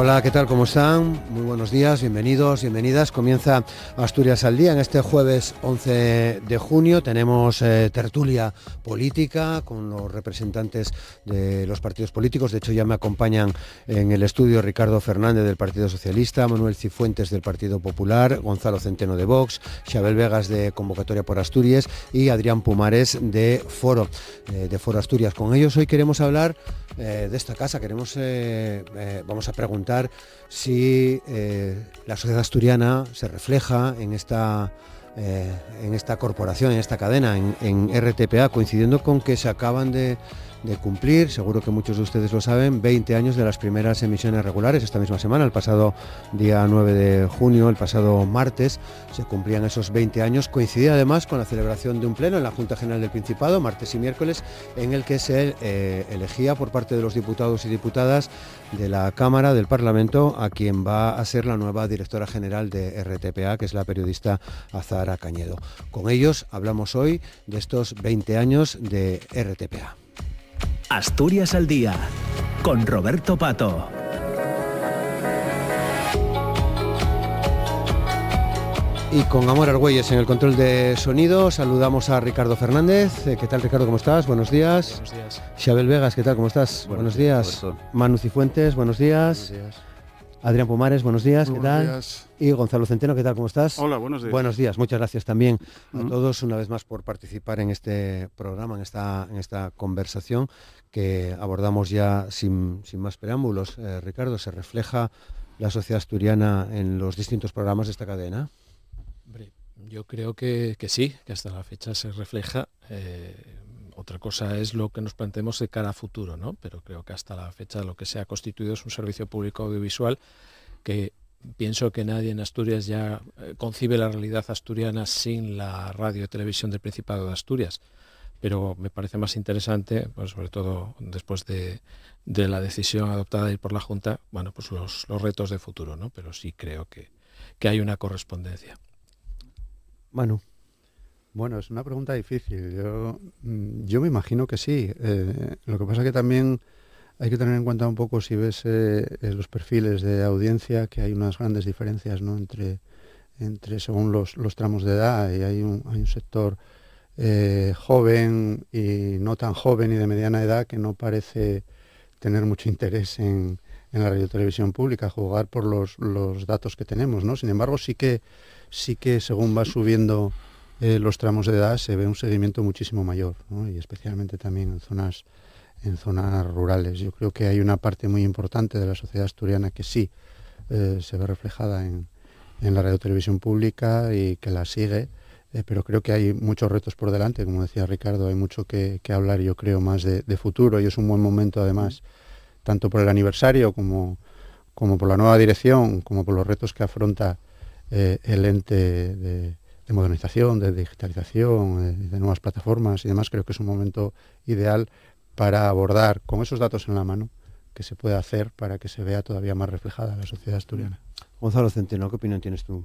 Hola, ¿qué tal? ¿Cómo están? Muy buenos días, bienvenidos, bienvenidas. Comienza Asturias al Día en este jueves 11 de junio. Tenemos tertulia política con los representantes de los partidos políticos. De hecho, ya me acompañan en el estudio Ricardo Fernández del Partido Socialista, Manuel Cifuentes del Partido Popular, Gonzalo Centeno de Vox, Xabel Vegas de Convocatoria por Asturias y Adrián Pumares de Foro Asturias. Con ellos hoy queremos hablar de esta casa. Vamos a preguntar si la sociedad asturiana se refleja en esta corporación, en esta cadena, en RTPA, coincidiendo con que se acaban de cumplir, seguro que muchos de ustedes lo saben, 20 años de las primeras emisiones regulares. Esta misma semana, el pasado día 9 de junio, el pasado martes, se cumplían esos 20 años. Coincidía además con la celebración de un pleno en la Junta General del Principado, martes y miércoles, en el que se elegía por parte de los diputados y diputadas de la Cámara del Parlamento a quien va a ser la nueva directora general de RTPA, que es la periodista Azahara Cañedo. Con ellos hablamos hoy de estos 20 años de RTPA. Asturias al Día, con Roberto Pato. Y con Amor Argüelles en el control de sonido, saludamos a Ricardo Fernández. ¿Qué tal, Ricardo? ¿Cómo estás? Buenos días. Buenos días. Xabel Vegas, ¿qué tal? ¿Cómo estás? Buenos días. Roberto. Manu Cifuentes, buenos días. Buenos días. Adrián Pumares, buenos días. ¿Qué tal? Días. Y Gonzalo Centeno, ¿qué tal? ¿Cómo estás? Hola, buenos días. Buenos días. Muchas gracias también a todos una vez más por participar en este programa, en esta conversación que abordamos ya sin más preámbulos. Ricardo, ¿se refleja la sociedad asturiana en los distintos programas de esta cadena? Hombre, yo creo que sí, que hasta la fecha se refleja. Otra cosa es lo que nos planteemos de cara a futuro, ¿no? Pero creo que hasta la fecha lo que se ha constituido es un servicio público audiovisual que pienso que nadie en Asturias ya concibe la realidad asturiana sin la radio y televisión del Principado de Asturias. Pero me parece más interesante, pues sobre todo después de la decisión adoptada de ir por la Junta, bueno, pues los retos de futuro, ¿no? Pero sí creo que hay una correspondencia. Manu. Bueno, es una pregunta difícil. Yo me imagino que sí. Lo que pasa es que también hay que tener en cuenta un poco, si ves los perfiles de audiencia, que hay unas grandes diferencias, ¿no? entre según los tramos de edad, y hay un sector joven y no tan joven y de mediana edad que no parece tener mucho interés en la radiotelevisión pública, jugar por los datos que tenemos, ¿no? Sin embargo, sí que según va subiendo los tramos de edad se ve un seguimiento muchísimo mayor, ¿no? Y especialmente también en zonas rurales. Yo creo que hay una parte muy importante de la sociedad asturiana que sí se ve reflejada en la radiotelevisión pública y que la sigue, pero creo que hay muchos retos por delante. Como decía Ricardo, hay mucho que hablar, yo creo, más de futuro, y es un buen momento además, tanto por el aniversario como por la nueva dirección, como por los retos que afronta el ente de modernización, de digitalización, de nuevas plataformas y demás. Creo que es un momento ideal para abordar con esos datos en la mano que se puede hacer para que se vea todavía más reflejada la sociedad asturiana. Gonzalo Centeno, ¿qué opinión tienes tú?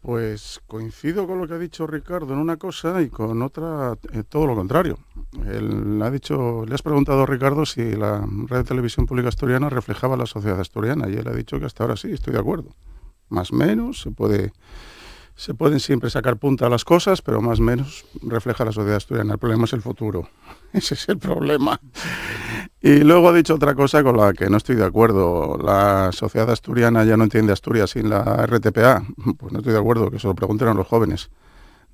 Pues coincido con lo que ha dicho Ricardo en una cosa y con otra todo lo contrario. Le has preguntado a Ricardo si la radio y televisión pública asturiana reflejaba la sociedad asturiana, y él ha dicho que hasta ahora sí, estoy de acuerdo. Más o menos, se pueden siempre sacar punta a las cosas, pero más o menos refleja la sociedad asturiana. El problema es el futuro. Ese es el problema. Y luego ha dicho otra cosa con la que no estoy de acuerdo. La sociedad asturiana ya no entiende Asturias sin la RTPA. Pues no estoy de acuerdo, que se lo pregunten a los jóvenes.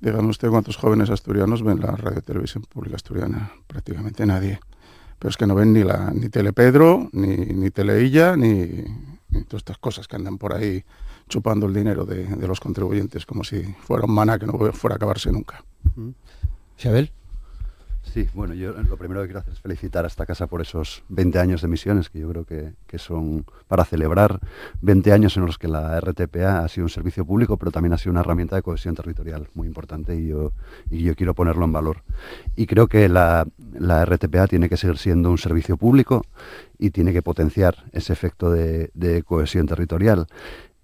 Dígame usted cuántos jóvenes asturianos ven la radio y televisión pública asturiana. Prácticamente nadie. Pero es que no ven ni Telepedro, ni Teleilla, ni todas estas cosas que andan por ahí chupando el dinero de los contribuyentes como si fuera un maná que no fuera a acabarse nunca. ¿Xabel? Sí, bueno, yo lo primero que quiero hacer es felicitar a esta casa por esos 20 años de emisiones, que yo creo que son para celebrar 20 años en los que la RTPA ha sido un servicio público, pero también ha sido una herramienta de cohesión territorial muy importante, y yo quiero ponerlo en valor. Y creo que la RTPA tiene que seguir siendo un servicio público y tiene que potenciar ese efecto de cohesión territorial.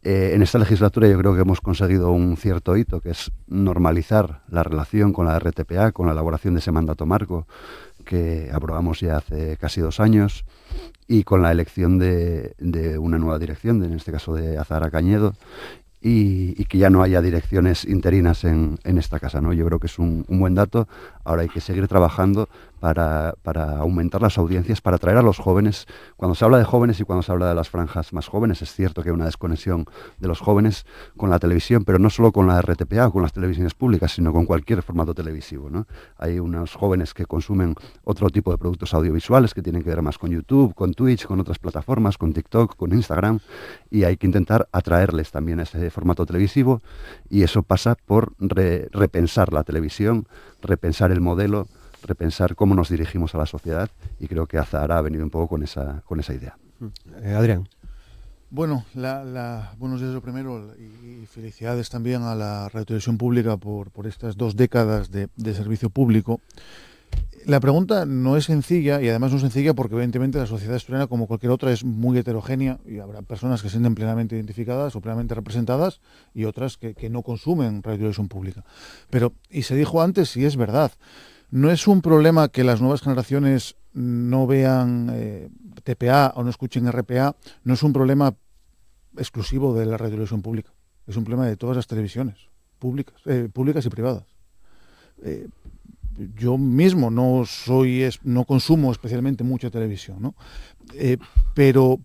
En esta legislatura yo creo que hemos conseguido un cierto hito, que es normalizar la relación con la RTPA, con la elaboración de ese mandato marco, que aprobamos ya hace casi 2 años, y con la elección de una nueva dirección, en este caso de Azahara Cañedo, y que ya no haya direcciones interinas en esta casa, ¿no? Yo creo que es un buen dato. Ahora hay que seguir trabajando para aumentar las audiencias, para atraer a los jóvenes. Cuando se habla de jóvenes y cuando se habla de las franjas más jóvenes, es cierto que hay una desconexión de los jóvenes con la televisión, pero no solo con la RTPA o con las televisiones públicas, sino con cualquier formato televisivo, ¿no? Hay unos jóvenes que consumen otro tipo de productos audiovisuales que tienen que ver más con YouTube, con Twitch, con otras plataformas, con TikTok, con Instagram, y hay que intentar atraerles también a ese formato televisivo, y eso pasa por repensar la televisión, repensar el modelo, repensar cómo nos dirigimos a la sociedad, y creo que Azahara ha venido un poco con esa idea. Adrián. Bueno, buenos días lo primero, y felicidades también a la Radio Televisión Pública por estas 2 décadas de servicio público. La pregunta no es sencilla, y además no es sencilla porque evidentemente la sociedad asturiana, como cualquier otra, es muy heterogénea, y habrá personas que se sienten plenamente identificadas o plenamente representadas y otras que no consumen Radio Televisión Pública. Pero, y se dijo antes, y es verdad, no es un problema que las nuevas generaciones no vean TPA o no escuchen RPA, no es un problema exclusivo de la Radio Televisión Pública, es un problema de todas las televisiones públicas y privadas. Yo mismo no consumo especialmente mucha televisión, ¿no? Pero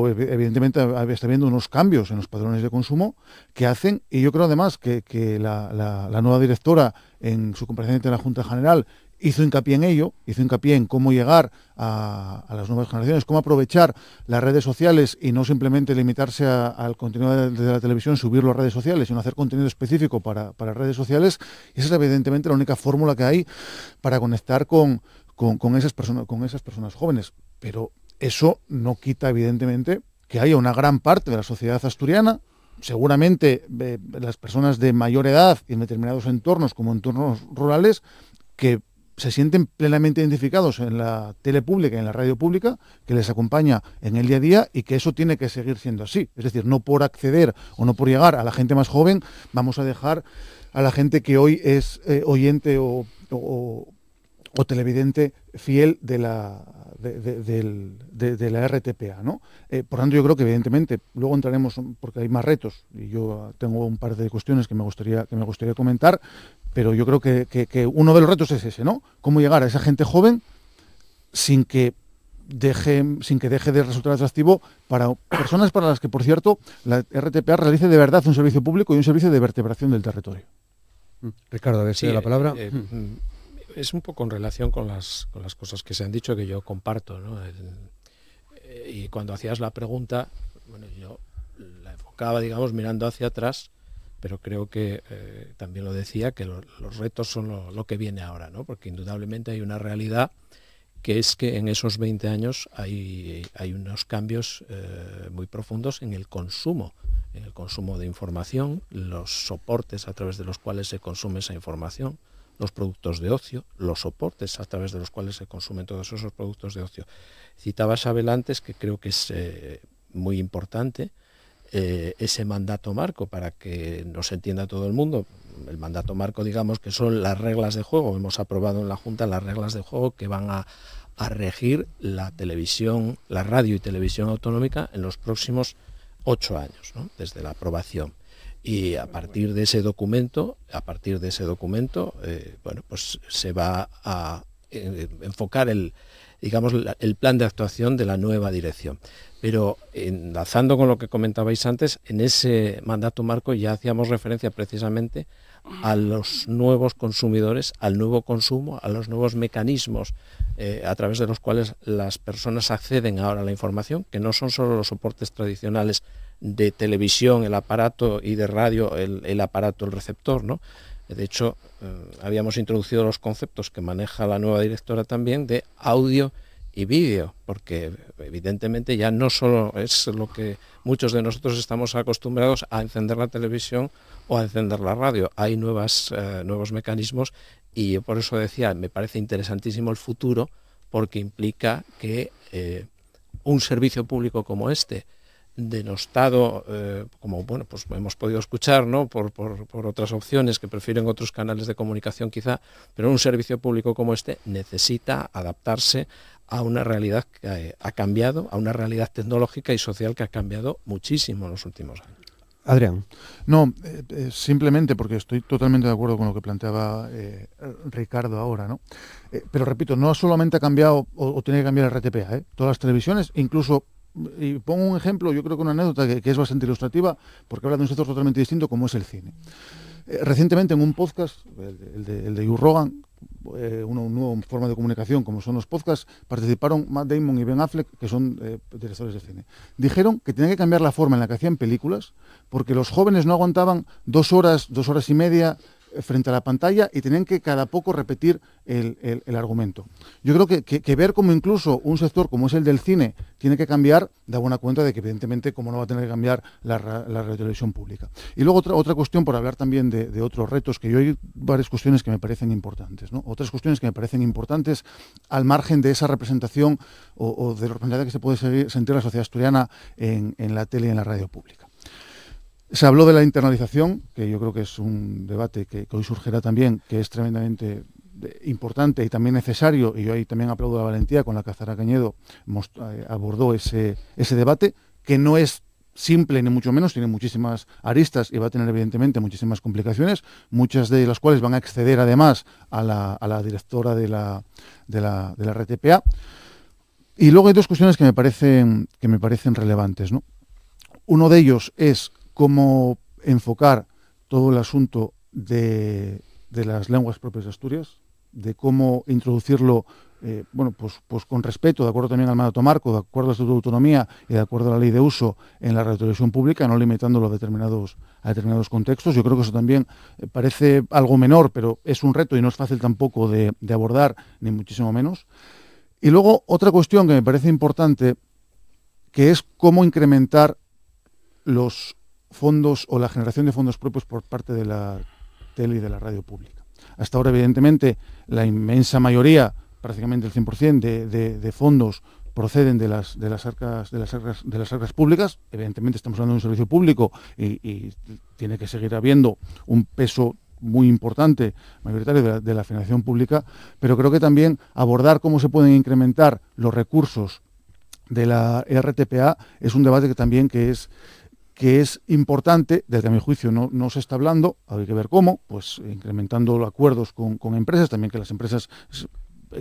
evidentemente está habiendo unos cambios en los patrones de consumo que hacen, y yo creo además que la nueva directora en su comparecencia en la Junta General hizo hincapié en cómo llegar a las nuevas generaciones, cómo aprovechar las redes sociales y no simplemente limitarse al contenido de la televisión, subirlo a redes sociales, sino hacer contenido específico para redes sociales. Y esa es evidentemente la única fórmula que hay para conectar con esas personas jóvenes. Pero eso no quita evidentemente que haya una gran parte de la sociedad asturiana, seguramente las personas de mayor edad y en determinados entornos como entornos rurales, que se sienten plenamente identificados en la tele pública y en la radio pública, que les acompaña en el día a día, y que eso tiene que seguir siendo así. Es decir, no por acceder o no por llegar a la gente más joven vamos a dejar a la gente que hoy es oyente o televidente fiel de la RTPA, ¿no? Por tanto, yo creo que evidentemente luego entraremos, porque hay más retos, y yo tengo un par de cuestiones que me gustaría comentar, pero yo creo que uno de los retos es ese, ¿no? Cómo llegar a esa gente joven sin que deje de resultar atractivo para personas para las que, por cierto, la RTPA realice de verdad un servicio público y un servicio de vertebración del territorio. Ricardo, a ver si la palabra. Es un poco en relación con las cosas que se han dicho, que yo comparto, ¿no? Y cuando hacías la pregunta, bueno, yo la enfocaba, digamos, mirando hacia atrás, pero creo que también lo decía, que los retos son lo que viene ahora, ¿no? Porque indudablemente hay una realidad, que es que en esos 20 años hay unos cambios muy profundos en el consumo de información, los soportes a través de los cuales se consume esa información, los productos de ocio, los soportes a través de los cuales se consumen todos esos productos de ocio. Citaba Abel antes, que creo que es muy importante, ese mandato marco, para que nos entienda todo el mundo. El mandato marco, digamos, que son las reglas de juego. Hemos aprobado en la Junta las reglas de juego que van a regir la televisión, la radio y televisión autonómica en los próximos 8 años, ¿no? Desde la aprobación. Y a partir de ese documento, bueno, pues se va a enfocar el plan de actuación de la nueva dirección. Pero enlazando con lo que comentabais antes, en ese mandato marco ya hacíamos referencia precisamente a los nuevos consumidores, al nuevo consumo, a los nuevos mecanismos a través de los cuales las personas acceden ahora a la información, que no son solo los soportes tradicionales de televisión, el aparato, y de radio, el aparato, el receptor, ¿no? De hecho, habíamos introducido los conceptos que maneja la nueva directora también de audio y vídeo, porque evidentemente ya no solo es lo que muchos de nosotros estamos acostumbrados a encender la televisión o a encender la radio. Hay nuevos mecanismos, y yo por eso decía, me parece interesantísimo el futuro, porque implica que un servicio público como este, denostado, como bueno, pues hemos podido escuchar, ¿no? por otras opciones que prefieren otros canales de comunicación quizá, pero un servicio público como este necesita adaptarse a una realidad que ha cambiado, a una realidad tecnológica y social que ha cambiado muchísimo en los últimos años. Adrián. No, simplemente porque estoy totalmente de acuerdo con lo que planteaba Ricardo ahora, ¿no? Pero repito, no solamente ha cambiado o tiene que cambiar el RTPA, todas las televisiones, incluso, y pongo un ejemplo, yo creo que una anécdota que es bastante ilustrativa, porque habla de un sector totalmente distinto como es el cine. Recientemente en un podcast, el de Joe Rogan, una nueva forma de comunicación como son los podcasts, participaron Matt Damon y Ben Affleck, que son directores de cine. Dijeron que tenían que cambiar la forma en la que hacían películas porque los jóvenes no aguantaban 2 horas y media frente a la pantalla y tenían que cada poco repetir el argumento. Yo creo que ver cómo incluso un sector como es el del cine tiene que cambiar, da buena cuenta de que evidentemente como no va a tener que cambiar la radiotelevisión pública. Y luego otra cuestión, por hablar también de otros retos, que yo hay varias cuestiones que me parecen importantes, ¿no? Otras cuestiones que me parecen importantes al margen de esa representación o de la representación que se puede sentir la sociedad asturiana en la tele y en la radio pública. Se habló de la internalización, que yo creo que es un debate que hoy surgirá también, que es tremendamente importante y también necesario, y yo ahí también aplaudo la valentía con la que Azara Cañedo abordó ese debate, que no es simple ni mucho menos, tiene muchísimas aristas y va a tener evidentemente muchísimas complicaciones, muchas de las cuales van a exceder además a la directora de la RTPA. Y luego hay 2 cuestiones que me parecen relevantes, ¿no? Uno de ellos es cómo enfocar todo el asunto de las lenguas propias de Asturias, de cómo introducirlo pues con respeto, de acuerdo también al mandato marco, de acuerdo al Estatuto de Autonomía y de acuerdo a la ley de uso en la radiotelevisión pública, no limitándolo a determinados contextos. Yo creo que eso también parece algo menor, pero es un reto y no es fácil tampoco de abordar, ni muchísimo menos. Y luego otra cuestión que me parece importante, que es cómo incrementar los fondos o la generación de fondos propios por parte de la tele y de la radio pública. Hasta ahora, evidentemente, la inmensa mayoría, prácticamente el 100% de fondos proceden de las arcas públicas. Evidentemente estamos hablando de un servicio público y tiene que seguir habiendo un peso muy importante, mayoritario de la financiación pública, pero creo que también abordar cómo se pueden incrementar los recursos de la RTPA es un debate que también que es importante, desde que a mi juicio no se está hablando, hay que ver cómo, pues incrementando los acuerdos con empresas, también que las empresas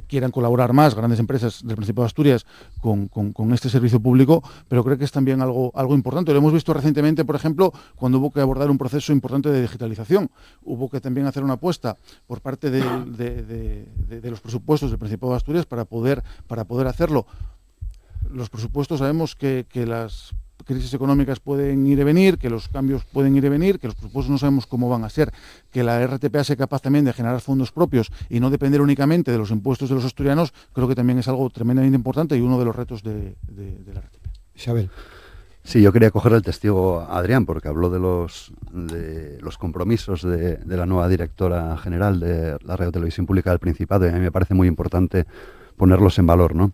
quieran colaborar más, grandes empresas del Principado de Asturias, con este servicio público, pero creo que es también algo importante. Lo hemos visto recientemente, por ejemplo, cuando hubo que abordar un proceso importante de digitalización. Hubo que también hacer una apuesta por parte de los presupuestos del Principado de Asturias para poder hacerlo. Los presupuestos sabemos que las crisis económicas pueden ir y venir, que los cambios pueden ir y venir, que los presupuestos no sabemos cómo van a ser, que la RTPA sea capaz también de generar fondos propios y no depender únicamente de los impuestos de los asturianos, creo que también es algo tremendamente importante y uno de los retos de la RTPA. Isabel. Sí, yo quería coger el testigo a Adrián, porque habló de los compromisos de la nueva directora general de la Radiotelevisión Pública del Principado, y a mí me parece muy importante ponerlos en valor, ¿no?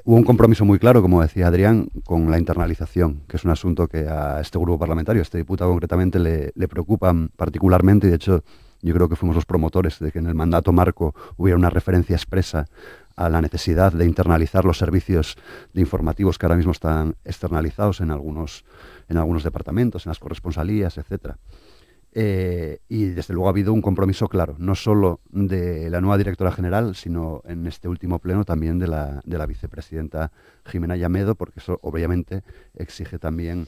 Hubo un compromiso muy claro, como decía Adrián, con la internalización, que es un asunto que a este grupo parlamentario, a este diputado concretamente, le preocupa particularmente, y de hecho yo creo que fuimos los promotores de que en el mandato marco hubiera una referencia expresa a la necesidad de internalizar los servicios de informativos que ahora mismo están externalizados en algunos departamentos, en las corresponsalías, etcétera. Y desde luego ha habido un compromiso claro, no solo de la nueva directora general, sino en este último pleno también de la vicepresidenta Jimena Llamedo, porque eso obviamente exige también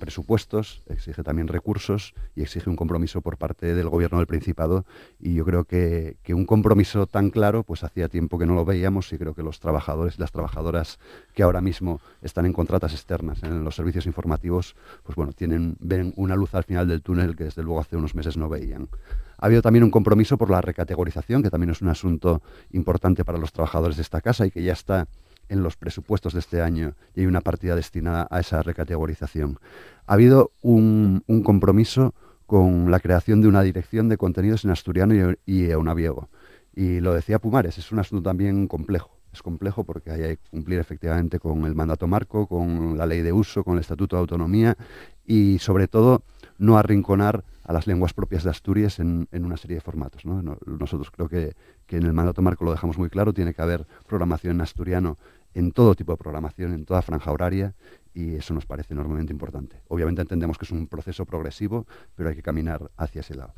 presupuestos, exige también recursos y exige un compromiso por parte del Gobierno del Principado, y yo creo que un compromiso tan claro pues hacía tiempo que no lo veíamos, y creo que los trabajadores y las trabajadoras que ahora mismo están en contratas externas en los servicios informativos, pues bueno, ven una luz al final del túnel que desde luego hace unos meses no veían. Ha habido también un compromiso por la recategorización, que también es un asunto importante para los trabajadores de esta casa y que ya está en los presupuestos de este año, y hay una partida destinada a esa recategorización. Ha habido un compromiso con la creación de una dirección de contenidos en asturiano y eunaviego. Y lo decía Pumares, es un asunto también complejo, es complejo porque hay que cumplir efectivamente con el mandato marco, con la ley de uso, con el Estatuto de Autonomía y sobre todo no arrinconar a las lenguas propias de Asturias en una serie de formatos, ¿no? Nosotros creo que en el mandato marco lo dejamos muy claro, tiene que haber programación en asturiano en todo tipo de programación, en toda franja horaria, y eso nos parece enormemente importante. Obviamente entendemos que es un proceso progresivo, pero hay que caminar hacia ese lado.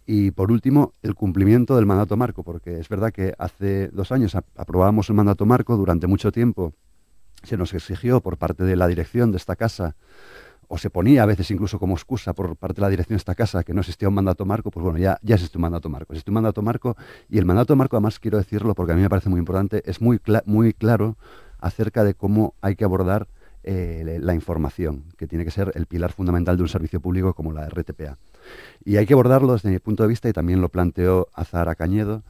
Y por último, el cumplimiento del mandato marco, porque es verdad que hace 2 años aprobábamos el mandato marco, durante mucho tiempo se nos exigió por parte de la dirección de esta casa, o se ponía a veces incluso como excusa por parte de la dirección de esta casa que no existía un mandato marco. Pues bueno, ya existe un mandato marco. Existe un mandato marco, y el mandato marco, además quiero decirlo porque a mí me parece muy importante, es muy claro acerca de cómo hay que abordar la información, que tiene que ser el pilar fundamental de un servicio público como la RTPA. Y hay que abordarlo desde mi punto de vista, y también lo planteó Azahara Cañedo,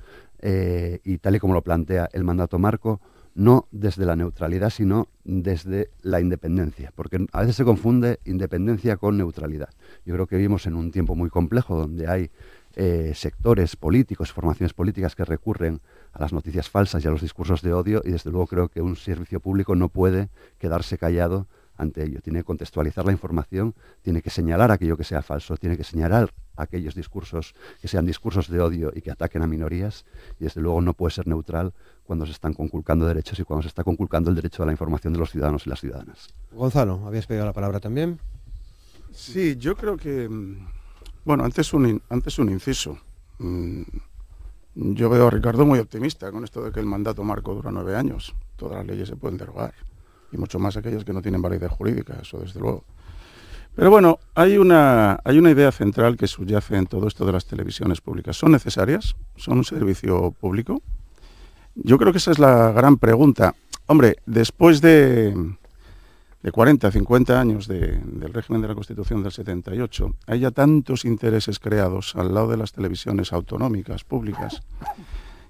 y tal y como lo plantea el mandato marco, no desde la neutralidad, sino desde la independencia, porque a veces se confunde independencia con neutralidad. Yo creo que vivimos en un tiempo muy complejo donde hay sectores políticos, formaciones políticas que recurren a las noticias falsas y a los discursos de odio, y desde luego creo que un servicio público no puede quedarse callado ante ello. Tiene que contextualizar la información, tiene que señalar aquello que sea falso, tiene que señalar aquellos discursos que sean discursos de odio y que ataquen a minorías, y desde luego no puede ser neutral cuando se están conculcando derechos y cuando se está conculcando el derecho a la información de los ciudadanos y las ciudadanas. Gonzalo, habías pedido la palabra también. Sí, yo creo que, bueno, antes un inciso. Yo veo a Ricardo muy optimista con esto de que el mandato marco dura 9 años. Todas las leyes se pueden derogar, y mucho más aquellas que no tienen validez jurídica, eso desde luego. Pero bueno, hay una idea central que subyace en todo esto de las televisiones públicas. ¿Son necesarias? ¿Son un servicio público? Yo creo que esa es la gran pregunta. Hombre, después de 40, 50 años del régimen de la Constitución del 78, hay ya tantos intereses creados al lado de las televisiones autonómicas, públicas,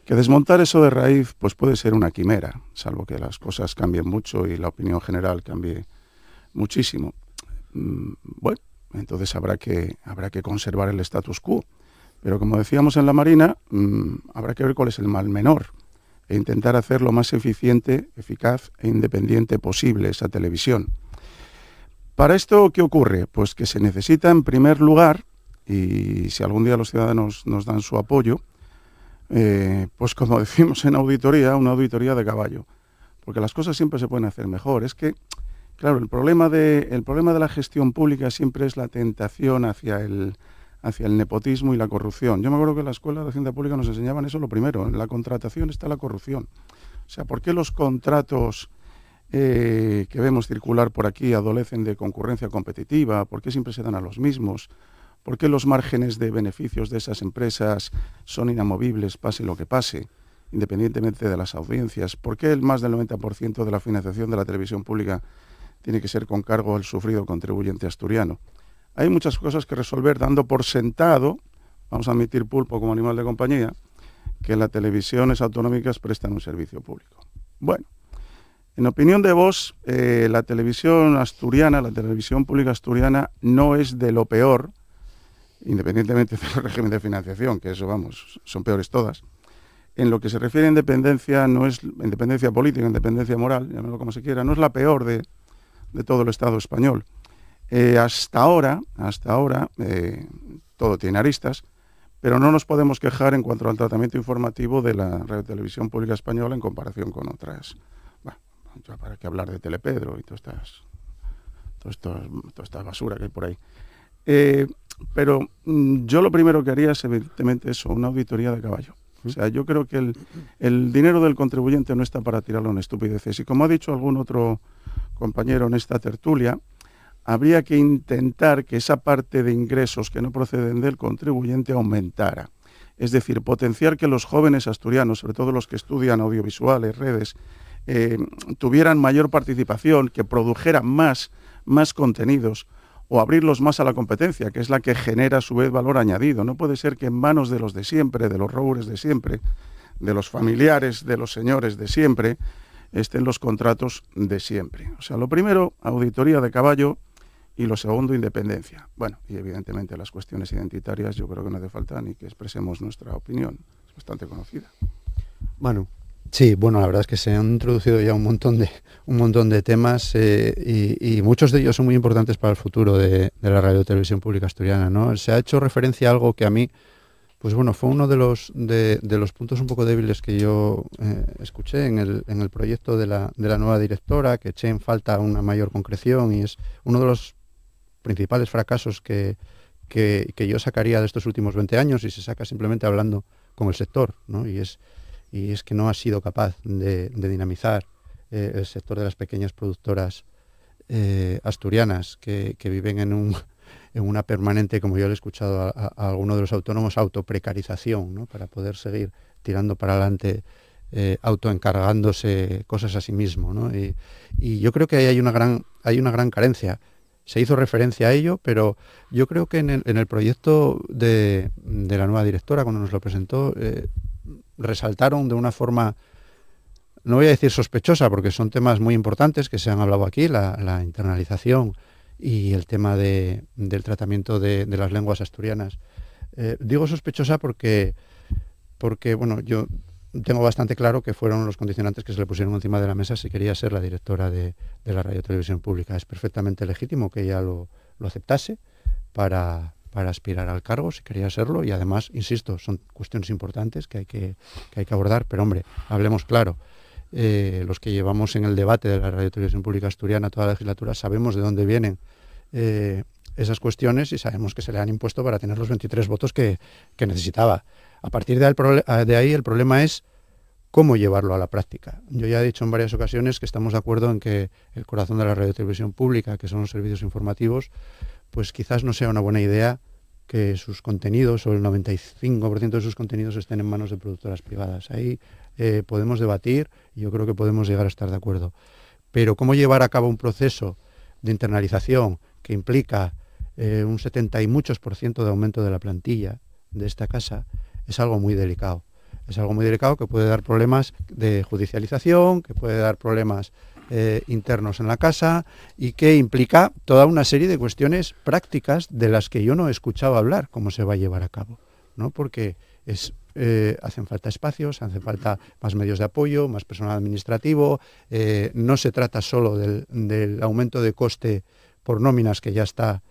que desmontar eso de raíz pues puede ser una quimera, salvo que las cosas cambien mucho y la opinión general cambie muchísimo. Bueno, entonces habrá que conservar el status quo. Pero como decíamos en la Marina, habrá que ver cuál es el mal menor e intentar hacer lo más eficiente, eficaz e independiente posible esa televisión. Para esto, ¿qué ocurre? Pues que se necesita, en primer lugar, y si algún día los ciudadanos nos dan su apoyo, pues como decimos en auditoría, una auditoría de caballo, porque las cosas siempre se pueden hacer mejor. Es que, claro, el problema de la gestión pública siempre es la tentación hacia el nepotismo y la corrupción. Yo me acuerdo que en la Escuela de Hacienda Pública nos enseñaban eso lo primero. En la contratación está la corrupción. O sea, ¿por qué los contratos que vemos circular por aquí adolecen de concurrencia competitiva? ¿Por qué siempre se dan a los mismos? ¿Por qué los márgenes de beneficios de esas empresas son inamovibles, pase lo que pase, independientemente de las audiencias? ¿Por qué el más del 90% de la financiación de la televisión pública tiene que ser con cargo al sufrido contribuyente asturiano? Hay muchas cosas que resolver dando por sentado, vamos a admitir pulpo como animal de compañía, que las televisiones autonómicas prestan un servicio público. Bueno, en opinión de vos, la televisión asturiana, la televisión pública asturiana no es de lo peor, independientemente del régimen de financiación, que eso, vamos, son peores todas. En lo que se refiere a independencia, no es independencia política, independencia moral, llámelo como se quiera, no es la peor de todo el Estado español. Hasta ahora, todo tiene aristas, pero no nos podemos quejar en cuanto al tratamiento informativo de la Radio Televisión Pública Española en comparación con otras. Bueno, para qué hablar de Telepedro y toda esta basura que hay por ahí. Pero yo lo primero que haría es evidentemente eso, una auditoría de caballo. O sea, yo creo que el dinero del contribuyente no está para tirarlo en estupideces. Y como ha dicho algún otro compañero en esta tertulia, habría que intentar que esa parte de ingresos que no proceden del contribuyente aumentara. Es decir, potenciar que los jóvenes asturianos, sobre todo los que estudian audiovisuales, redes, tuvieran mayor participación, que produjeran más contenidos, o abrirlos más a la competencia, que es la que genera a su vez valor añadido. No puede ser que en manos de los de siempre, de los roures de siempre, de los familiares, de los señores de siempre, estén los contratos de siempre. O sea, lo primero, auditoría de caballo, y lo segundo, independencia. Bueno, y evidentemente las cuestiones identitarias yo creo que no hace falta ni que expresemos nuestra opinión, es bastante conocida. Manu. Sí, bueno, la verdad es que se han introducido ya un montón de temas y muchos de ellos son muy importantes para el futuro de la radio televisión pública asturiana, ¿no? Se ha hecho referencia a algo que a mí, pues bueno, fue uno de los puntos un poco débiles que yo escuché en el proyecto de la nueva directora, que eché en falta una mayor concreción, y es uno de los principales fracasos que yo sacaría de estos últimos 20 años, y se saca simplemente hablando con el sector, ¿no? Y es que no ha sido capaz de dinamizar el sector de las pequeñas productoras asturianas que viven en una permanente, como yo le he escuchado a alguno de los autónomos, autoprecarización, ¿no? Para poder seguir tirando para adelante, autoencargándose cosas a sí mismo, ¿no? Y yo creo que ahí hay una gran carencia. Se hizo referencia a ello, pero yo creo que en el proyecto de la nueva directora, cuando nos lo presentó, resaltaron de una forma, no voy a decir sospechosa, porque son temas muy importantes que se han hablado aquí, la internalización y el tema del tratamiento de las lenguas asturianas. Digo sospechosa porque, bueno, yo tengo bastante claro que fueron los condicionantes que se le pusieron encima de la mesa si quería ser la directora de la Radio Televisión Pública. Es perfectamente legítimo que ella lo aceptase para aspirar al cargo, si quería serlo, y además, insisto, son cuestiones importantes que hay que abordar, pero hombre, hablemos claro. Los que llevamos en el debate de la Radio Televisión Pública asturiana toda la legislatura sabemos de dónde vienen esas cuestiones y sabemos que se le han impuesto para tener los 23 votos que necesitaba. A partir de ahí el problema es cómo llevarlo a la práctica. Yo ya he dicho en varias ocasiones que estamos de acuerdo en que el corazón de la Radio Televisión Pública, que son los servicios informativos, pues quizás no sea una buena idea que sus contenidos, o el 95% de sus contenidos, estén en manos de productoras privadas. Ahí podemos debatir y yo creo que podemos llegar a estar de acuerdo. Pero cómo llevar a cabo un proceso de internalización que implica un 70 y muchos % de aumento de la plantilla de esta casa es algo muy delicado. Es algo muy delicado que puede dar problemas de judicialización, que puede dar problemas internos en la casa y que implica toda una serie de cuestiones prácticas de las que yo no he escuchado hablar cómo se va a llevar a cabo, ¿no? Porque hacen falta espacios, hacen falta más medios de apoyo, más personal administrativo, no se trata solo del aumento de coste por nóminas que ya está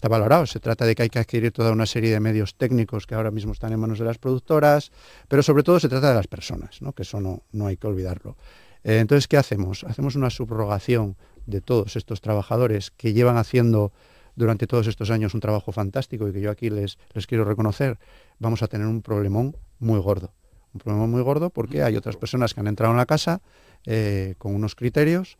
valorado, se trata de que hay que adquirir toda una serie de medios técnicos que ahora mismo están en manos de las productoras, pero sobre todo se trata de las personas, ¿no? Que eso no hay que olvidarlo. Entonces, ¿qué hacemos? Hacemos una subrogación de todos estos trabajadores que llevan haciendo durante todos estos años un trabajo fantástico y que yo aquí les quiero reconocer. Vamos a tener un problemón muy gordo. Un problema muy gordo porque hay otras personas que han entrado en la casa con unos criterios,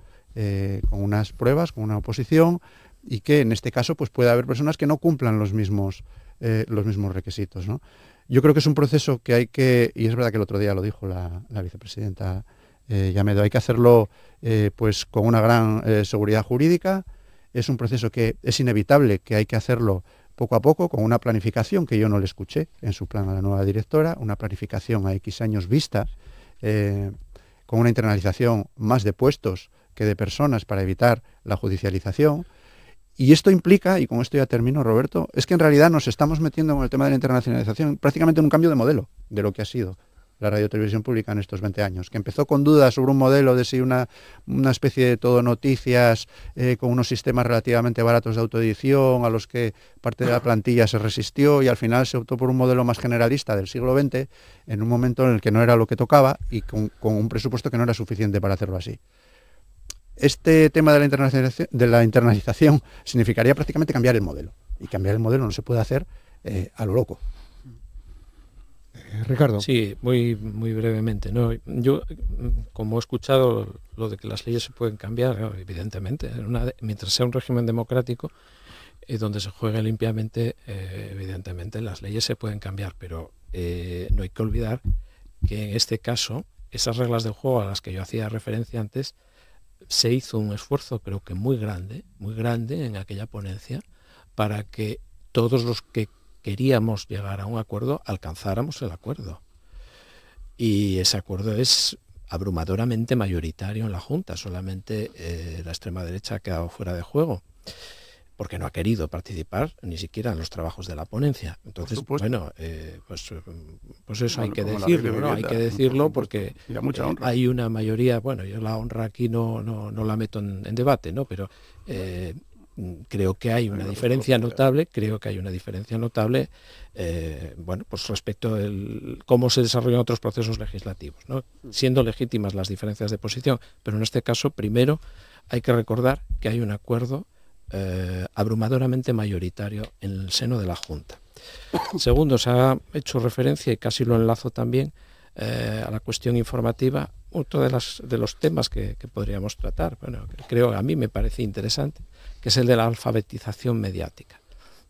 con unas pruebas, con una oposición, y que en este caso pues puede haber personas que no cumplan los mismos requisitos, ¿no? Yo creo que es un proceso que hay que, y es verdad que el otro día lo dijo la vicepresidenta Llamedo, hay que hacerlo pues con una gran seguridad jurídica. Es un proceso que es inevitable, que hay que hacerlo poco a poco, con una planificación que yo no le escuché en su plan a la nueva directora, una planificación a X años vista, con una internalización más de puestos que de personas para evitar la judicialización. Y esto implica, y con esto ya termino, Roberto, es que en realidad nos estamos metiendo con el tema de la internacionalización prácticamente en un cambio de modelo de lo que ha sido la Radio Televisión Pública en estos 20 años, que empezó con dudas sobre un modelo de si una especie de todo noticias con unos sistemas relativamente baratos de autoedición a los que parte de la plantilla se resistió, y al final se optó por un modelo más generalista del siglo XX en un momento en el que no era lo que tocaba y con un presupuesto que no era suficiente para hacerlo así. Este tema de la internalización significaría prácticamente cambiar el modelo, y cambiar el modelo no se puede hacer a lo loco. Ricardo. Sí, muy brevemente, ¿no? Yo, como he escuchado lo de que las leyes se pueden cambiar, ¿no? Evidentemente, mientras sea un régimen democrático donde se juegue limpiamente, evidentemente las leyes se pueden cambiar, pero no hay que olvidar que en este caso esas reglas del juego a las que yo hacía referencia antes, se hizo un esfuerzo, creo que muy grande en aquella ponencia, para que todos los que queríamos llegar a un acuerdo, alcanzáramos el acuerdo. Y ese acuerdo es abrumadoramente mayoritario en la Junta, solamente la extrema derecha ha quedado fuera de juego. porque no ha querido participar ni siquiera en los trabajos de la ponencia. Entonces, bueno, pues eso hay que decirlo, ¿no? Hay que decirlo porque hay una mayoría, bueno, yo la honra aquí no la meto en debate, ¿no? Pero creo que hay una diferencia notable, bueno, pues respecto a cómo se desarrollan otros procesos legislativos, ¿no? Siendo legítimas las diferencias de posición, pero en este caso, primero, hay que recordar que hay un acuerdo abrumadoramente mayoritario en el seno de la Junta. Segundo, se ha hecho referencia, y casi lo enlazo también, a la cuestión informativa, otro de los temas que podríamos tratar, bueno, creo, a mí me parece interesante, que es el de la alfabetización mediática.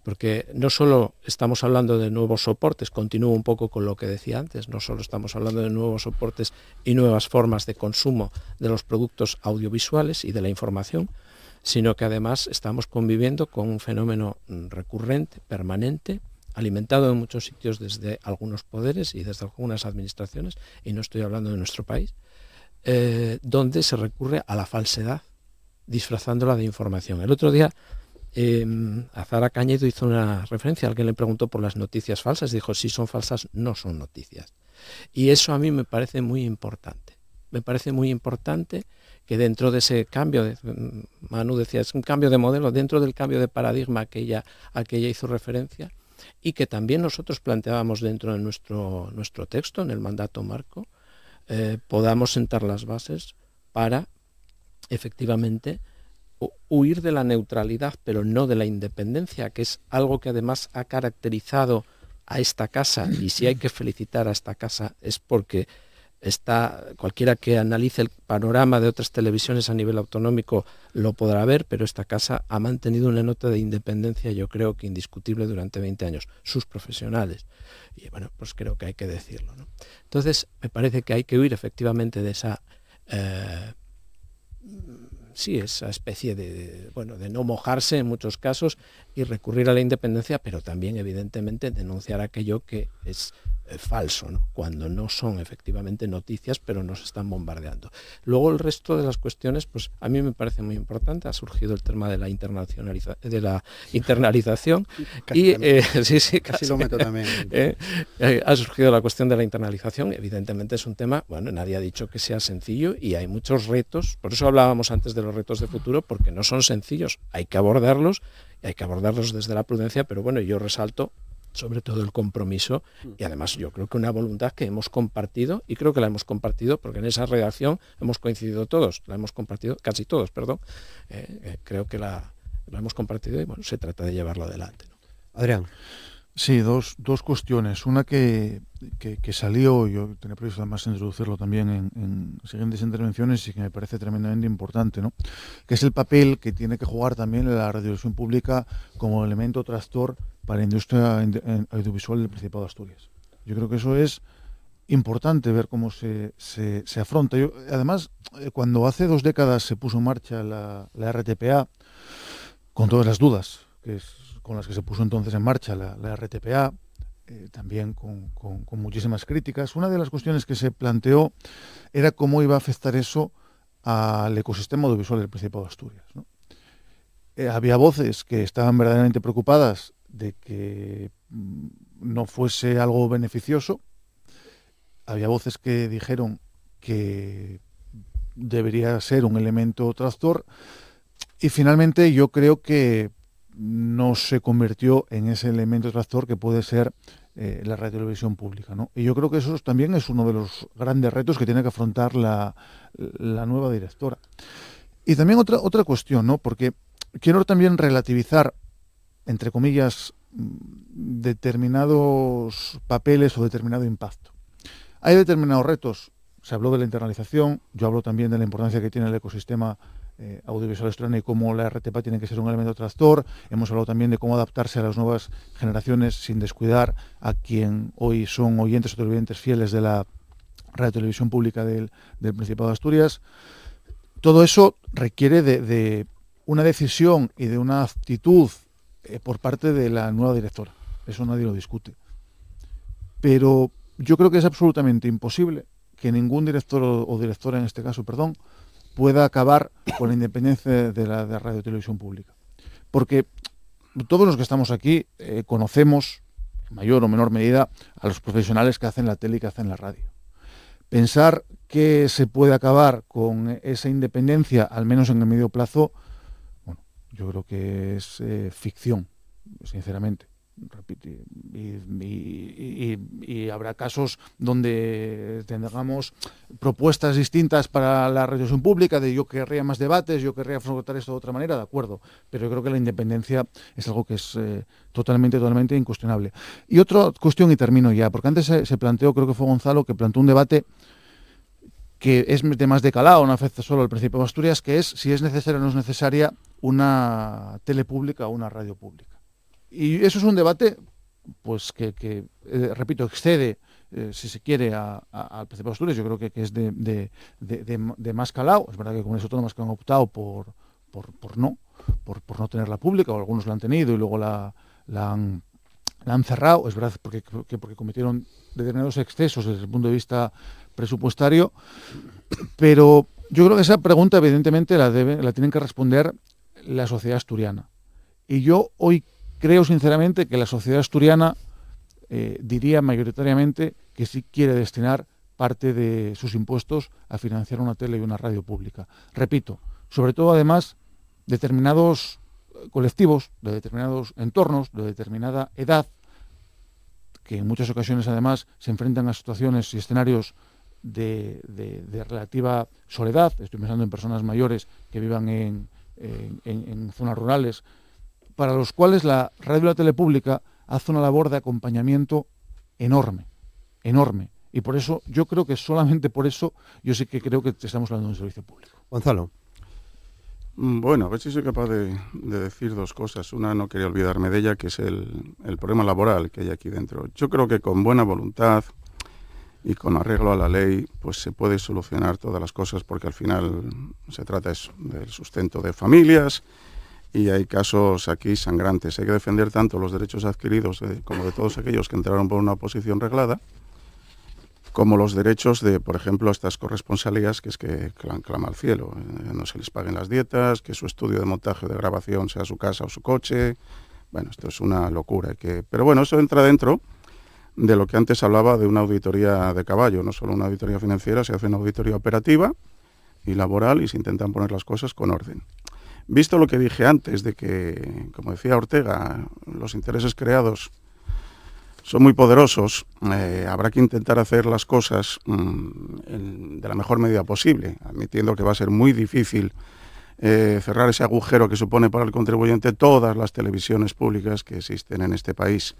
Porque no solo estamos hablando de nuevos soportes, continúo un poco con lo que decía antes, no solo estamos hablando de nuevos soportes y nuevas formas de consumo de los productos audiovisuales y de la información, sino que además estamos conviviendo con un fenómeno recurrente, permanente, alimentado en muchos sitios desde algunos poderes y desde algunas administraciones, y no estoy hablando de nuestro país, donde se recurre a la falsedad, disfrazándola de información. El otro día Azara Cañedo hizo una referencia, alguien le preguntó por las noticias falsas, dijo, si son falsas, no son noticias. Y eso a mí me parece muy importante. Me parece muy importante que dentro de ese cambio, Manu decía, es un cambio de modelo, dentro del cambio de paradigma a que ella hizo referencia, y que también nosotros planteábamos dentro de nuestro texto, en el mandato marco, podamos sentar las bases para, efectivamente, huir de la neutralidad, pero no de la independencia, que es algo que además ha caracterizado a esta casa, y si hay que felicitar a esta casa es porque cualquiera que analice el panorama de otras televisiones a nivel autonómico lo podrá ver, pero esta casa ha mantenido una nota de independencia, yo creo que indiscutible, durante 20 años, sus profesionales. Y bueno, pues creo que hay que decirlo, ¿no? Entonces, me parece que hay que huir efectivamente de esa esa especie de no mojarse en muchos casos y recurrir a la independencia, pero también evidentemente denunciar aquello que es falso, ¿no? Cuando no son efectivamente noticias, pero nos están bombardeando. Luego el resto de las cuestiones, pues a mí me parece muy importante. Ha surgido el tema de la internalización y casi lo meto también. Ha surgido la cuestión de la internalización. Evidentemente es un tema, bueno, nadie ha dicho que sea sencillo y hay muchos retos. Por eso hablábamos antes de los retos de futuro, porque no son sencillos. Hay que abordarlos y hay que abordarlos desde la prudencia, pero bueno, yo resalto sobre todo el compromiso y además yo creo que una voluntad que hemos compartido, y creo que la hemos compartido porque en esa redacción hemos coincidido todos, la hemos compartido, casi todos, perdón, creo que la hemos compartido y bueno, se trata de llevarlo adelante, ¿no? Adrián. Sí, dos cuestiones. Una que salió, yo tenía previsto además introducirlo también en siguientes intervenciones y que me parece tremendamente importante, ¿no? Que es el papel que tiene que jugar también la radiodifusión pública como elemento tractor para la industria audiovisual del Principado de Asturias. Yo creo que eso es importante ver cómo se afronta. Además, cuando hace 2 décadas se puso en marcha la RTPA, con todas las dudas con las que se puso entonces en marcha la RTPA, también con muchísimas críticas, una de las cuestiones que se planteó era cómo iba a afectar eso al ecosistema audiovisual del Principado de Asturias, ¿no? Había voces que estaban verdaderamente preocupadas de que no fuese algo beneficioso, había voces que dijeron que debería ser un elemento tractor, y finalmente yo creo que no se convirtió en ese elemento tractor que puede ser la radiotelevisión pública, ¿no? Y yo creo que eso también es uno de los grandes retos que tiene que afrontar la nueva directora. Y también otra cuestión, ¿no? Porque quiero también relativizar, entre comillas, determinados papeles o determinado impacto. Hay determinados retos. Se habló de la internalización, yo hablo también de la importancia que tiene el ecosistema audiovisual asturiano y cómo la RTPA tiene que ser un elemento tractor. Hemos hablado también de cómo adaptarse a las nuevas generaciones sin descuidar a quien hoy son oyentes o televidentes fieles de la radiotelevisión pública del Principado de Asturias. Todo eso requiere de una decisión y de una actitud por parte de la nueva directora. Eso nadie lo discute. Pero yo creo que es absolutamente imposible que ningún director o directora, en este caso, pueda acabar con la independencia de la radiotelevisión pública. porque todos los que estamos aquí conocemos, en mayor o menor medida, a los profesionales que hacen la tele y que hacen la radio. Pensar que se puede acabar con esa independencia, al menos en el medio plazo, bueno, yo creo que es ficción, sinceramente. Repito, y habrá casos donde tengamos propuestas distintas para la radiodifusión pública, de yo querría más debates, yo querría afrontar esto de otra manera, de acuerdo, pero yo creo que la independencia es algo que es totalmente incuestionable. Y otra cuestión, y termino ya, porque antes se planteó, creo que fue Gonzalo, que planteó un debate que es de más decalado, no afecta solo al Principado de Asturias, que es si es necesaria o no es necesaria una tele pública o una radio pública. Y eso es un debate pues que repito, excede, si se quiere, al Principado de Asturias. Yo creo que es de más calado. Es verdad que comunidades autónomas que han optado por no tenerla pública, o algunos la han tenido y luego la han cerrado. Es verdad porque cometieron determinados excesos desde el punto de vista presupuestario, pero yo creo que esa pregunta evidentemente la tienen que responder la sociedad asturiana. Y yo hoy creo sinceramente que la sociedad asturiana diría mayoritariamente que sí quiere destinar parte de sus impuestos a financiar una tele y una radio pública. Repito, sobre todo además determinados colectivos, de determinados entornos, de determinada edad, que en muchas ocasiones además se enfrentan a situaciones y escenarios de relativa soledad. Estoy pensando en personas mayores que vivan en zonas rurales, para los cuales la radio y la tele pública hace una labor de acompañamiento enorme. Y por eso, yo creo que solamente por eso, yo sí que creo que estamos hablando de un servicio público. Gonzalo. Bueno, a ver si soy capaz de decir dos cosas. Una, no quería olvidarme de ella, que es el problema laboral que hay aquí dentro. Yo creo que con buena voluntad y con arreglo a la ley, pues se puede solucionar todas las cosas, porque al final se trata del sustento de familias. Y hay casos aquí sangrantes. Hay que defender tanto los derechos adquiridos como de todos aquellos que entraron por una oposición reglada, como los derechos de, por ejemplo, estas corresponsalías que es que clama al cielo. No se les paguen las dietas, que su estudio de montaje o de grabación sea su casa o su coche. Bueno, esto es una locura. Pero bueno, eso entra dentro de lo que antes hablaba de una auditoría de caballo. No solo una auditoría financiera, se hace una auditoría operativa y laboral y se intentan poner las cosas con orden. Visto lo que dije antes, de que, como decía Ortega, los intereses creados son muy poderosos, habrá que intentar hacer las cosas de la mejor medida posible, admitiendo que va a ser muy difícil cerrar ese agujero que supone para el contribuyente todas las televisiones públicas que existen en este país,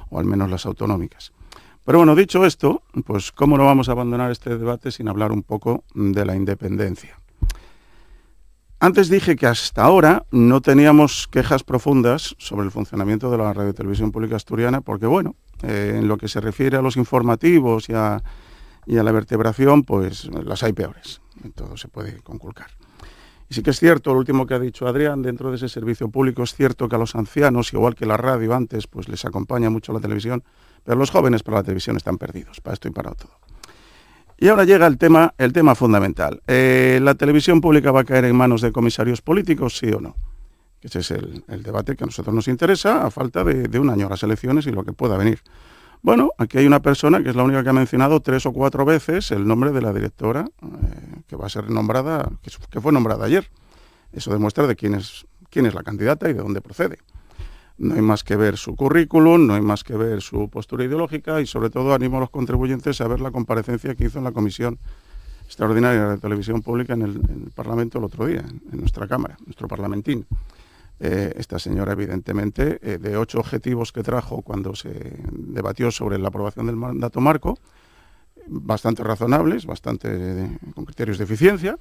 o al menos las autonómicas. Pero bueno, dicho esto, pues cómo no vamos a abandonar este debate sin hablar un poco de la independencia. Antes dije que hasta ahora no teníamos quejas profundas sobre el funcionamiento de la Radio y Televisión Pública Asturiana, porque bueno, en lo que se refiere a los informativos y a la vertebración, pues las hay peores. Todo se puede conculcar. Y sí que es cierto, lo último que ha dicho Adrián, dentro de ese servicio público es cierto que a los ancianos, igual que la radio antes, pues les acompaña mucho la televisión, pero los jóvenes para la televisión están perdidos, para esto y para todo. Y ahora llega el tema fundamental. ¿La televisión pública va a caer en manos de comisarios políticos, sí o no? Ese es el debate que a nosotros nos interesa, a falta de un año a las elecciones y lo que pueda venir. Bueno, aquí hay una persona que es la única que ha mencionado 3 o 4 veces el nombre de la directora que va a ser nombrada, que fue nombrada ayer. Eso demuestra de quién es la candidata y de dónde procede. No hay más que ver su currículum, no hay más que ver su postura ideológica y sobre todo animo a los contribuyentes a ver la comparecencia que hizo en la Comisión Extraordinaria de Televisión Pública en el Parlamento el otro día, en nuestra Cámara, nuestro parlamentín. Esta señora, evidentemente, de 8 objetivos que trajo cuando se debatió sobre la aprobación del mandato marco, bastante razonables, con criterios de eficiencia,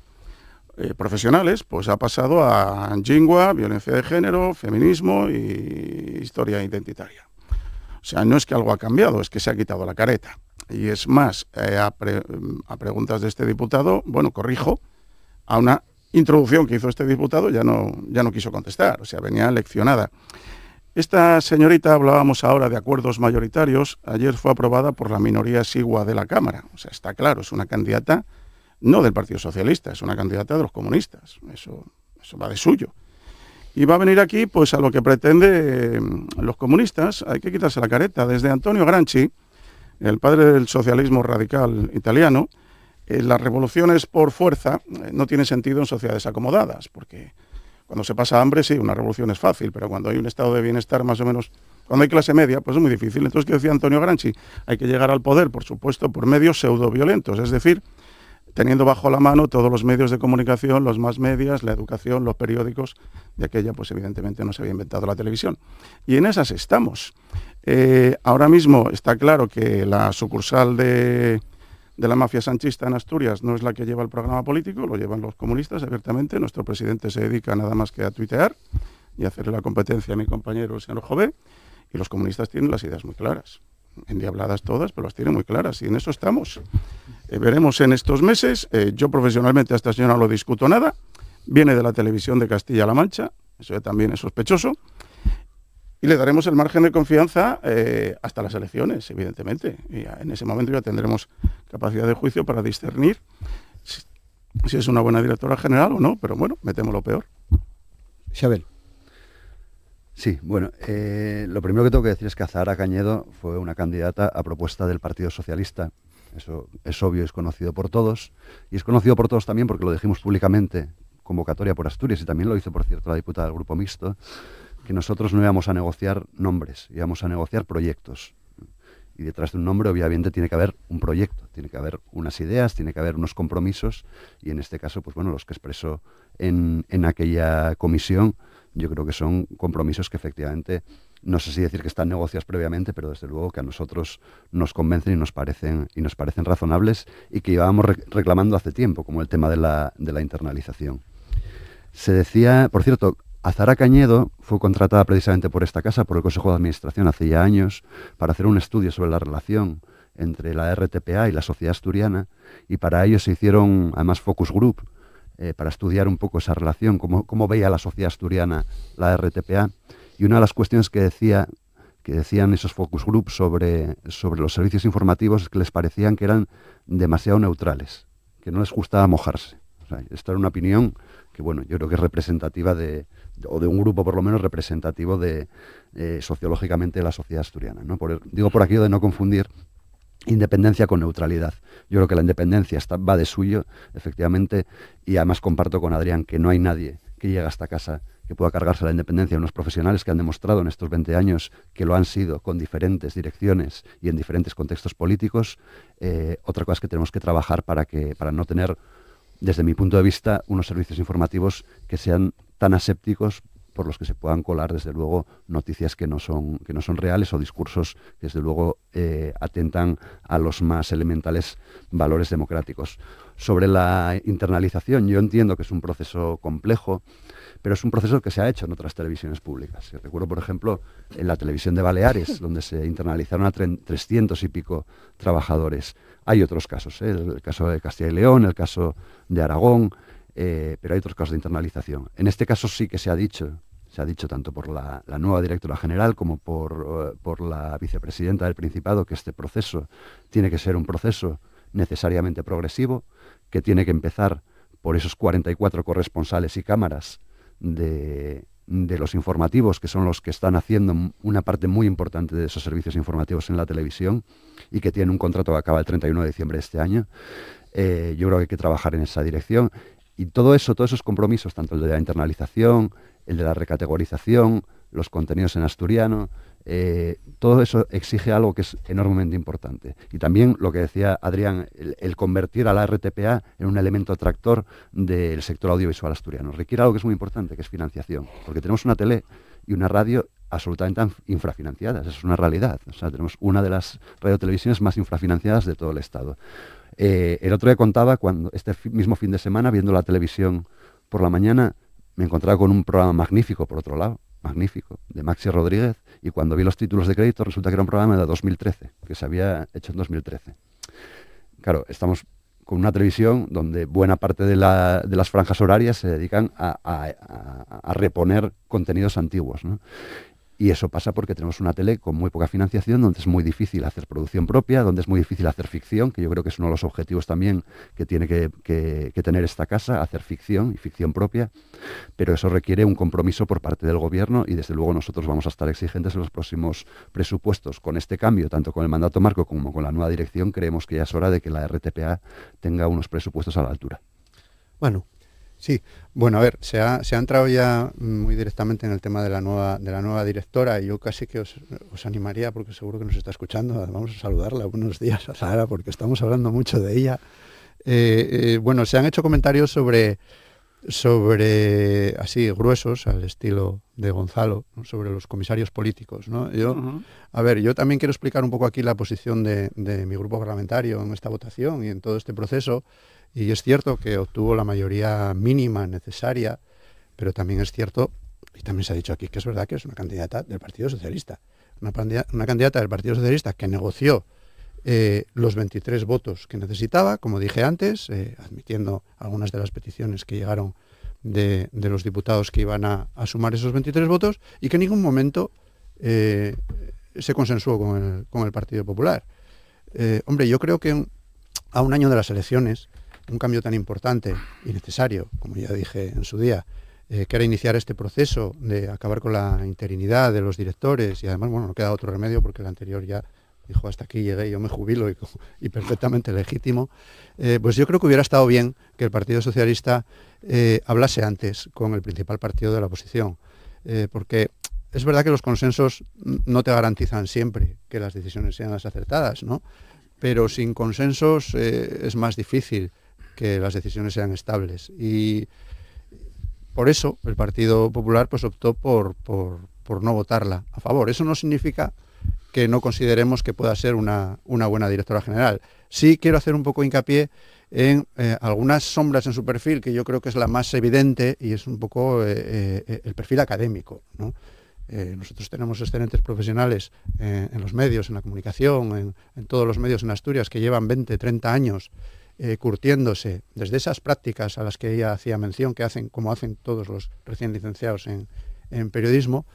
profesionales, pues ha pasado a Jingua, violencia de género, feminismo y historia identitaria. O sea, no es que algo ha cambiado, es que se ha quitado la careta. Y es más, a preguntas de este diputado, bueno, corrijo, a una introducción que hizo este diputado ya no quiso contestar, o sea, venía leccionada. Esta señorita, hablábamos ahora de acuerdos mayoritarios, ayer fue aprobada por la minoría exigua de la Cámara. O sea, está claro, es una candidata no del Partido Socialista, es una candidata de los comunistas, eso va de suyo. Y va a venir aquí pues a lo que pretende los comunistas. Hay que quitarse la careta. Desde Antonio Gramsci, el padre del socialismo radical italiano, las revoluciones por fuerza no tienen sentido en sociedades acomodadas, porque cuando se pasa hambre, sí, una revolución es fácil, pero cuando hay un estado de bienestar más o menos, cuando hay clase media, pues es muy difícil. Entonces, ¿qué decía Antonio Gramsci? Hay que llegar al poder, por supuesto, por medios pseudo-violentos, es decir, teniendo bajo la mano todos los medios de comunicación, los más medias, la educación, los periódicos. De aquella, pues evidentemente no se había inventado la televisión. Y en esas estamos. Ahora mismo está claro que la sucursal de la mafia sanchista en Asturias no es la que lleva el programa político, lo llevan los comunistas abiertamente. Nuestro presidente se dedica nada más que a tuitear y a hacerle la competencia a mi compañero, el señor Jové, y los comunistas tienen las ideas muy claras. Endiabladas todas, pero las tienen muy claras, y en eso estamos. Veremos en estos meses. Yo profesionalmente a esta señora no lo discuto nada. Viene de la televisión de Castilla-La Mancha, eso ya también es sospechoso. Y le daremos el margen de confianza hasta las elecciones, evidentemente. Y en ese momento ya tendremos capacidad de juicio para discernir si es una buena directora general o no, pero bueno, me temo lo peor. Xabel. Sí, bueno, lo primero que tengo que decir es que Azahara Cañedo fue una candidata a propuesta del Partido Socialista. Eso es obvio, es conocido por todos. Y es conocido por todos también porque lo dijimos públicamente, convocatoria por Asturias, y también lo hizo, por cierto, la diputada del Grupo Mixto, que nosotros no íbamos a negociar nombres, íbamos a negociar proyectos. Y detrás de un nombre, obviamente, tiene que haber un proyecto, tiene que haber unas ideas, tiene que haber unos compromisos, y en este caso, pues bueno, los que expresó en aquella comisión, yo creo que son compromisos que efectivamente, no sé si decir que están negociados previamente, pero desde luego que a nosotros nos convencen y nos parecen razonables, y que llevábamos reclamando hace tiempo, como el tema de la internalización. Se decía, por cierto, Azahara Cañedo fue contratada precisamente por esta casa, por el Consejo de Administración, hace ya años, para hacer un estudio sobre la relación entre la RTPA y la sociedad asturiana, y para ello se hicieron además focus group, para estudiar un poco esa relación, cómo veía la sociedad asturiana la RTPA. Y una de las cuestiones que decían esos focus group sobre los servicios informativos es que les parecían que eran demasiado neutrales, que no les gustaba mojarse. O sea, esto era una opinión que, bueno, yo creo que es representativa o de un grupo por lo menos representativo sociológicamente de la sociedad asturiana, ¿no? Digo por aquello de no confundir independencia con neutralidad. Yo creo que la independencia va de suyo, efectivamente, y además comparto con Adrián que no hay nadie que llegue a esta casa que pueda cargarse la independencia. Unos profesionales que han demostrado en estos 20 años que lo han sido con diferentes direcciones y en diferentes contextos políticos. Otra cosa es que tenemos que trabajar para no tener, desde mi punto de vista, unos servicios informativos que sean tan asépticos, por los que se puedan colar, desde luego, noticias que no son reales o discursos que, desde luego, atentan a los más elementales valores democráticos. Sobre la internalización, yo entiendo que es un proceso complejo, pero es un proceso que se ha hecho en otras televisiones públicas. Recuerdo, por ejemplo, en la televisión de Baleares, donde se internalizaron a 300 y pico trabajadores. Hay otros casos, el caso de Castilla y León, el caso de Aragón, pero hay otros casos de internalización. En este caso sí que se ha dicho tanto por la nueva directora general como por la vicepresidenta del Principado, que este proceso tiene que ser un proceso necesariamente progresivo, que tiene que empezar por esos 44 corresponsales y cámaras de los informativos, que son los que están haciendo una parte muy importante de esos servicios informativos en la televisión, y que tienen un contrato que acaba el 31 de diciembre de este año. Yo creo que hay que trabajar en esa dirección. Y todos esos compromisos, tanto el de la internalización, el de la recategorización, los contenidos en asturiano, todo eso exige algo que es enormemente importante. Y también lo que decía Adrián, el convertir a la RTPA en un elemento atractor del sector audiovisual asturiano. Requiere algo que es muy importante, que es financiación. Porque tenemos una tele y una radio absolutamente infrafinanciadas, eso es una realidad. O sea, tenemos una de las radiotelevisiones más infrafinanciadas de todo el Estado. El otro día contaba, cuando este mismo fin de semana, viendo la televisión por la mañana, me encontraba con un programa magnífico, por otro lado, magnífico, de Maxi Rodríguez, y cuando vi los títulos de crédito resulta que era un programa de 2013, que se había hecho en 2013. Claro, estamos con una televisión donde buena parte de las franjas horarias se dedican a reponer contenidos antiguos, ¿no? Y eso pasa porque tenemos una tele con muy poca financiación, donde es muy difícil hacer producción propia, donde es muy difícil hacer ficción, que yo creo que es uno de los objetivos también que tiene que tener esta casa, hacer ficción y ficción propia, pero eso requiere un compromiso por parte del gobierno y desde luego nosotros vamos a estar exigentes en los próximos presupuestos. Con este cambio, tanto con el mandato marco como con la nueva dirección, creemos que ya es hora de que la RTPA tenga unos presupuestos a la altura. Bueno. Sí, bueno, a ver, se ha entrado ya muy directamente en el tema de la nueva directora, y yo casi que os animaría, porque seguro que nos está escuchando, vamos a saludarla. Buenos días a Sara, porque estamos hablando mucho de ella. Bueno, se han hecho comentarios sobre así gruesos, al estilo de Gonzalo, ¿no?, sobre los comisarios políticos, ¿no? A ver, yo también quiero explicar un poco aquí la posición de mi grupo parlamentario en esta votación y en todo este proceso. Y es cierto que obtuvo la mayoría mínima necesaria, pero también es cierto, y también se ha dicho aquí, que es verdad que es una candidata del Partido Socialista. Una candidata del Partido Socialista que negoció los 23 votos que necesitaba, como dije antes, admitiendo algunas de las peticiones que llegaron de los diputados que iban a sumar esos 23 votos, y que en ningún momento se consensuó con el Partido Popular. Hombre, yo creo que a un año de las elecciones, un cambio tan importante y necesario, como ya dije en su día, que era iniciar este proceso de acabar con la interinidad de los directores, y además, bueno, no queda otro remedio porque el anterior ya dijo hasta aquí llegué, yo me jubilo, y perfectamente legítimo, pues yo creo que hubiera estado bien que el Partido Socialista hablase antes con el principal partido de la oposición, porque es verdad que los consensos no te garantizan siempre que las decisiones sean las acertadas, ¿no? Pero sin consensos es más difícil que las decisiones sean estables, y por eso el Partido Popular pues optó por no votarla a favor. Eso no significa que no consideremos que pueda ser una buena directora general. Sí quiero hacer un poco hincapié en algunas sombras en su perfil, que yo creo que es la más evidente, y es un poco el perfil académico, ¿no? Nosotros tenemos excelentes profesionales en los medios, en la comunicación, en todos los medios en Asturias, que llevan 20, 30 años curtiéndose desde esas prácticas a las que ella hacía mención, como hacen todos los recién licenciados en periodismo,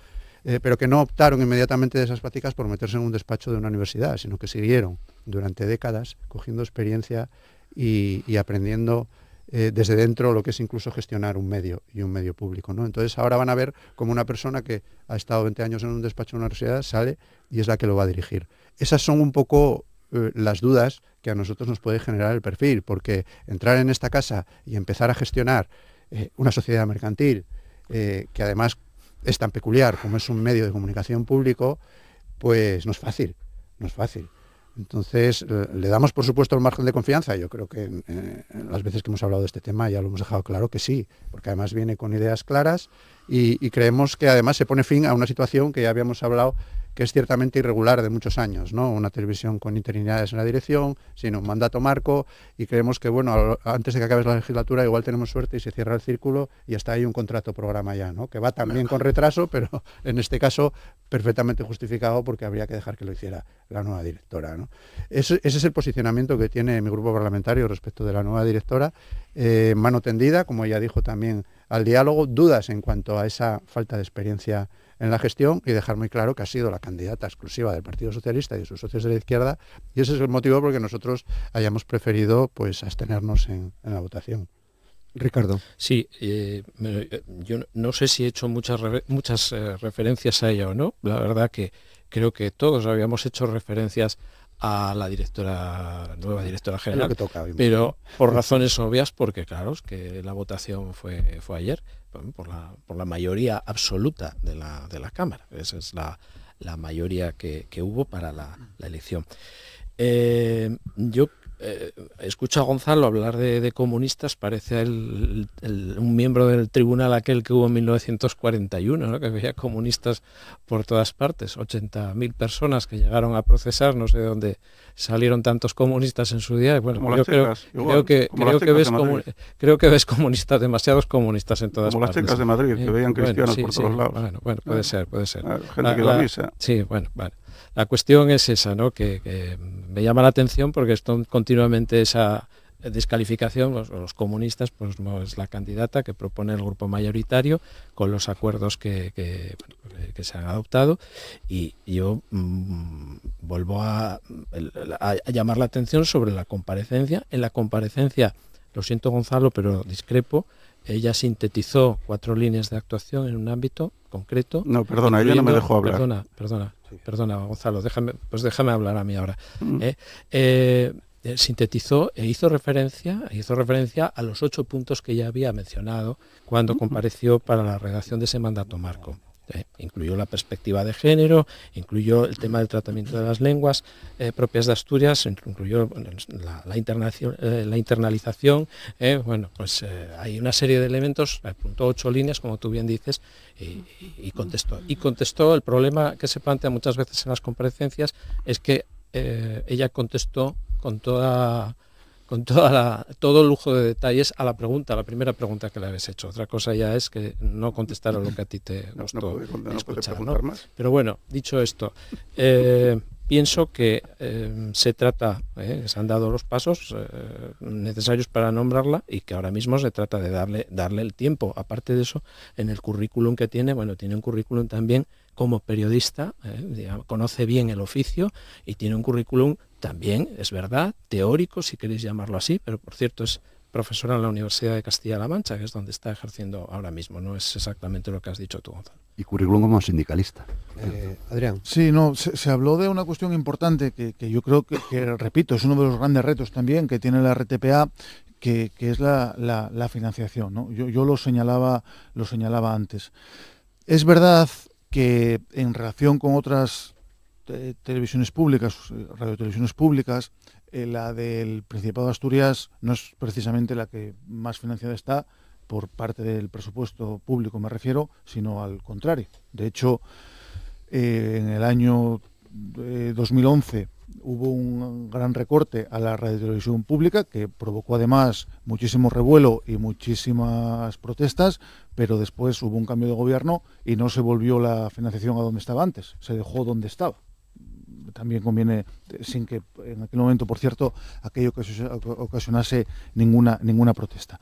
pero que no optaron inmediatamente de esas prácticas por meterse en un despacho de una universidad, sino que siguieron durante décadas cogiendo experiencia y aprendiendo desde dentro lo que es incluso gestionar un medio y un medio público, ¿no? Entonces ahora van a ver como una persona que ha estado 20 años en un despacho de una universidad sale y es la que lo va a dirigir. Esas son un poco las dudas que a nosotros nos puede generar el perfil, porque entrar en esta casa y empezar a gestionar una sociedad mercantil que además es tan peculiar como es un medio de comunicación público, pues no es fácil. Entonces, le damos, por supuesto, el margen de confianza. Yo creo que en las veces que hemos hablado de este tema ya lo hemos dejado claro que sí, porque además viene con ideas claras y creemos que además se pone fin a una situación que ya habíamos hablado, que es ciertamente irregular de muchos años, ¿no? Una televisión con interinidades en la dirección, sin un mandato marco, y creemos que, bueno, antes de que acabe la legislatura igual tenemos suerte y se cierra el círculo y hasta hay un contrato programa ya, ¿no? Que va también con retraso, pero en este caso perfectamente justificado, porque habría que dejar que lo hiciera la nueva directora, ¿no? Ese es el posicionamiento que tiene mi grupo parlamentario respecto de la nueva directora. Mano tendida, como ella dijo también, al diálogo, dudas en cuanto a esa falta de experiencia en la gestión, y dejar muy claro que ha sido la candidata exclusiva del Partido Socialista y de sus socios de la izquierda, y ese es el motivo por el que nosotros hayamos preferido abstenernos en la votación. Ricardo. Sí, yo no sé si he hecho muchas referencias a ella o no. La verdad que creo que todos habíamos hecho referencias a la nueva directora general, que toca, pero por razones obvias, porque claro, es que la votación fue ayer, por la mayoría absoluta de la Cámara. Esa es la mayoría que hubo para la elección. Yo escucho a Gonzalo hablar de comunistas, parece un miembro del tribunal aquel que hubo en 1941, ¿no? Que había comunistas por todas partes, 80.000 personas que llegaron a procesar, no sé de dónde salieron tantos comunistas en su día. Y bueno, yo creo que ves comunistas, demasiados comunistas en todas partes. Como las checas de Madrid, que veían cristianos por todos lados. Bueno, puede ser. Gente que va a misa. Sí, bueno. La cuestión es esa, ¿no? Que me llama la atención, porque esto continuamente esa descalificación, los comunistas, pues no es la candidata que propone el grupo mayoritario con los acuerdos que se han adoptado, y yo vuelvo a llamar la atención sobre la comparecencia. En la comparecencia, lo siento Gonzalo, pero discrepo, ella sintetizó 4 líneas de actuación en un ámbito concreto. No, perdona, ella no me dejó hablar. Perdona, Gonzalo, déjame hablar a mí ahora. Sintetizó e hizo referencia a los 8 puntos que ya había mencionado cuando compareció para la redacción de ese mandato marco. Incluyó la perspectiva de género, incluyó el tema del tratamiento de las lenguas propias de Asturias, incluyó la internalización. Hay una serie de elementos, apuntó 8 líneas, como tú bien dices, y contestó. El problema que se plantea muchas veces en las comparecencias es que ella contestó con todo lujo de detalles a la primera pregunta que le habéis hecho. Otra cosa ya es que no contestara lo que a ti te gustó escuchar, ¿no? Más. Pero bueno, dicho esto, pienso que se han dado los pasos necesarios para nombrarla, y que ahora mismo se trata de darle el tiempo. Aparte de eso, en el currículum que tiene un currículum también como periodista, conoce bien el oficio, y tiene un currículum también, es verdad, teórico, si queréis llamarlo así, pero por cierto es profesora en la Universidad de Castilla-La Mancha, que es donde está ejerciendo ahora mismo. No es exactamente lo que has dicho tú, Gonzalo. Y currículum como sindicalista. Adrián. Sí, no, se habló de una cuestión importante que yo creo que, repito, es uno de los grandes retos también que tiene la RTPA, que es la financiación, ¿no? Yo lo señalaba antes. Es verdad que en relación con otras televisiones públicas, radiotelevisiones públicas, la del Principado de Asturias no es precisamente la que más financiada está por parte del presupuesto público, me refiero, sino al contrario. De hecho, en el año 2011 hubo un gran recorte a la radiotelevisión pública que provocó además muchísimo revuelo y muchísimas protestas, pero después hubo un cambio de gobierno y no se volvió la financiación a donde estaba antes, se dejó donde estaba. También conviene, sin que en aquel momento, por cierto, aquello que ocasionase ninguna protesta.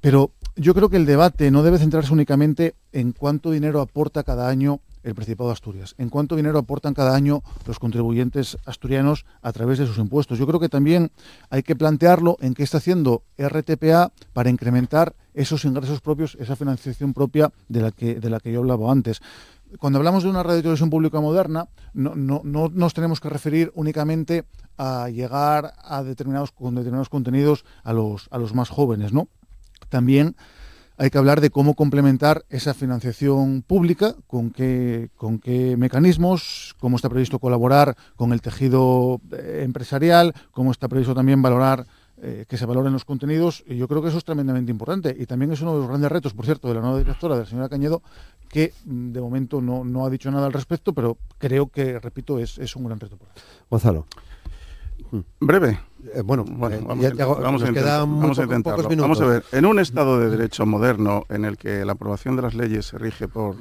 Pero yo creo que el debate no debe centrarse únicamente en cuánto dinero aporta cada año el Principado de Asturias, en cuánto dinero aportan cada año los contribuyentes asturianos a través de sus impuestos. Yo creo que también hay que plantearlo en qué está haciendo RTPA para incrementar esos ingresos propios, esa financiación propia de la que yo hablaba antes. Cuando hablamos de una radiotelevisión pública moderna, no nos tenemos que referir únicamente a llegar a determinados contenidos a los más jóvenes, ¿no? También hay que hablar de cómo complementar esa financiación pública, con qué mecanismos, cómo está previsto colaborar con el tejido empresarial, cómo está previsto también valorar que se valoren los contenidos, y yo creo que eso es tremendamente importante. Y también es uno de los grandes retos, por cierto, de la nueva directora, de la señora Cañedo, que de momento no ha dicho nada al respecto, pero creo que, repito, es un gran reto. Gonzalo. Breve. Vamos a intentarlo. Vamos a ver, en un Estado de Derecho moderno en el que la aprobación de las leyes se rige por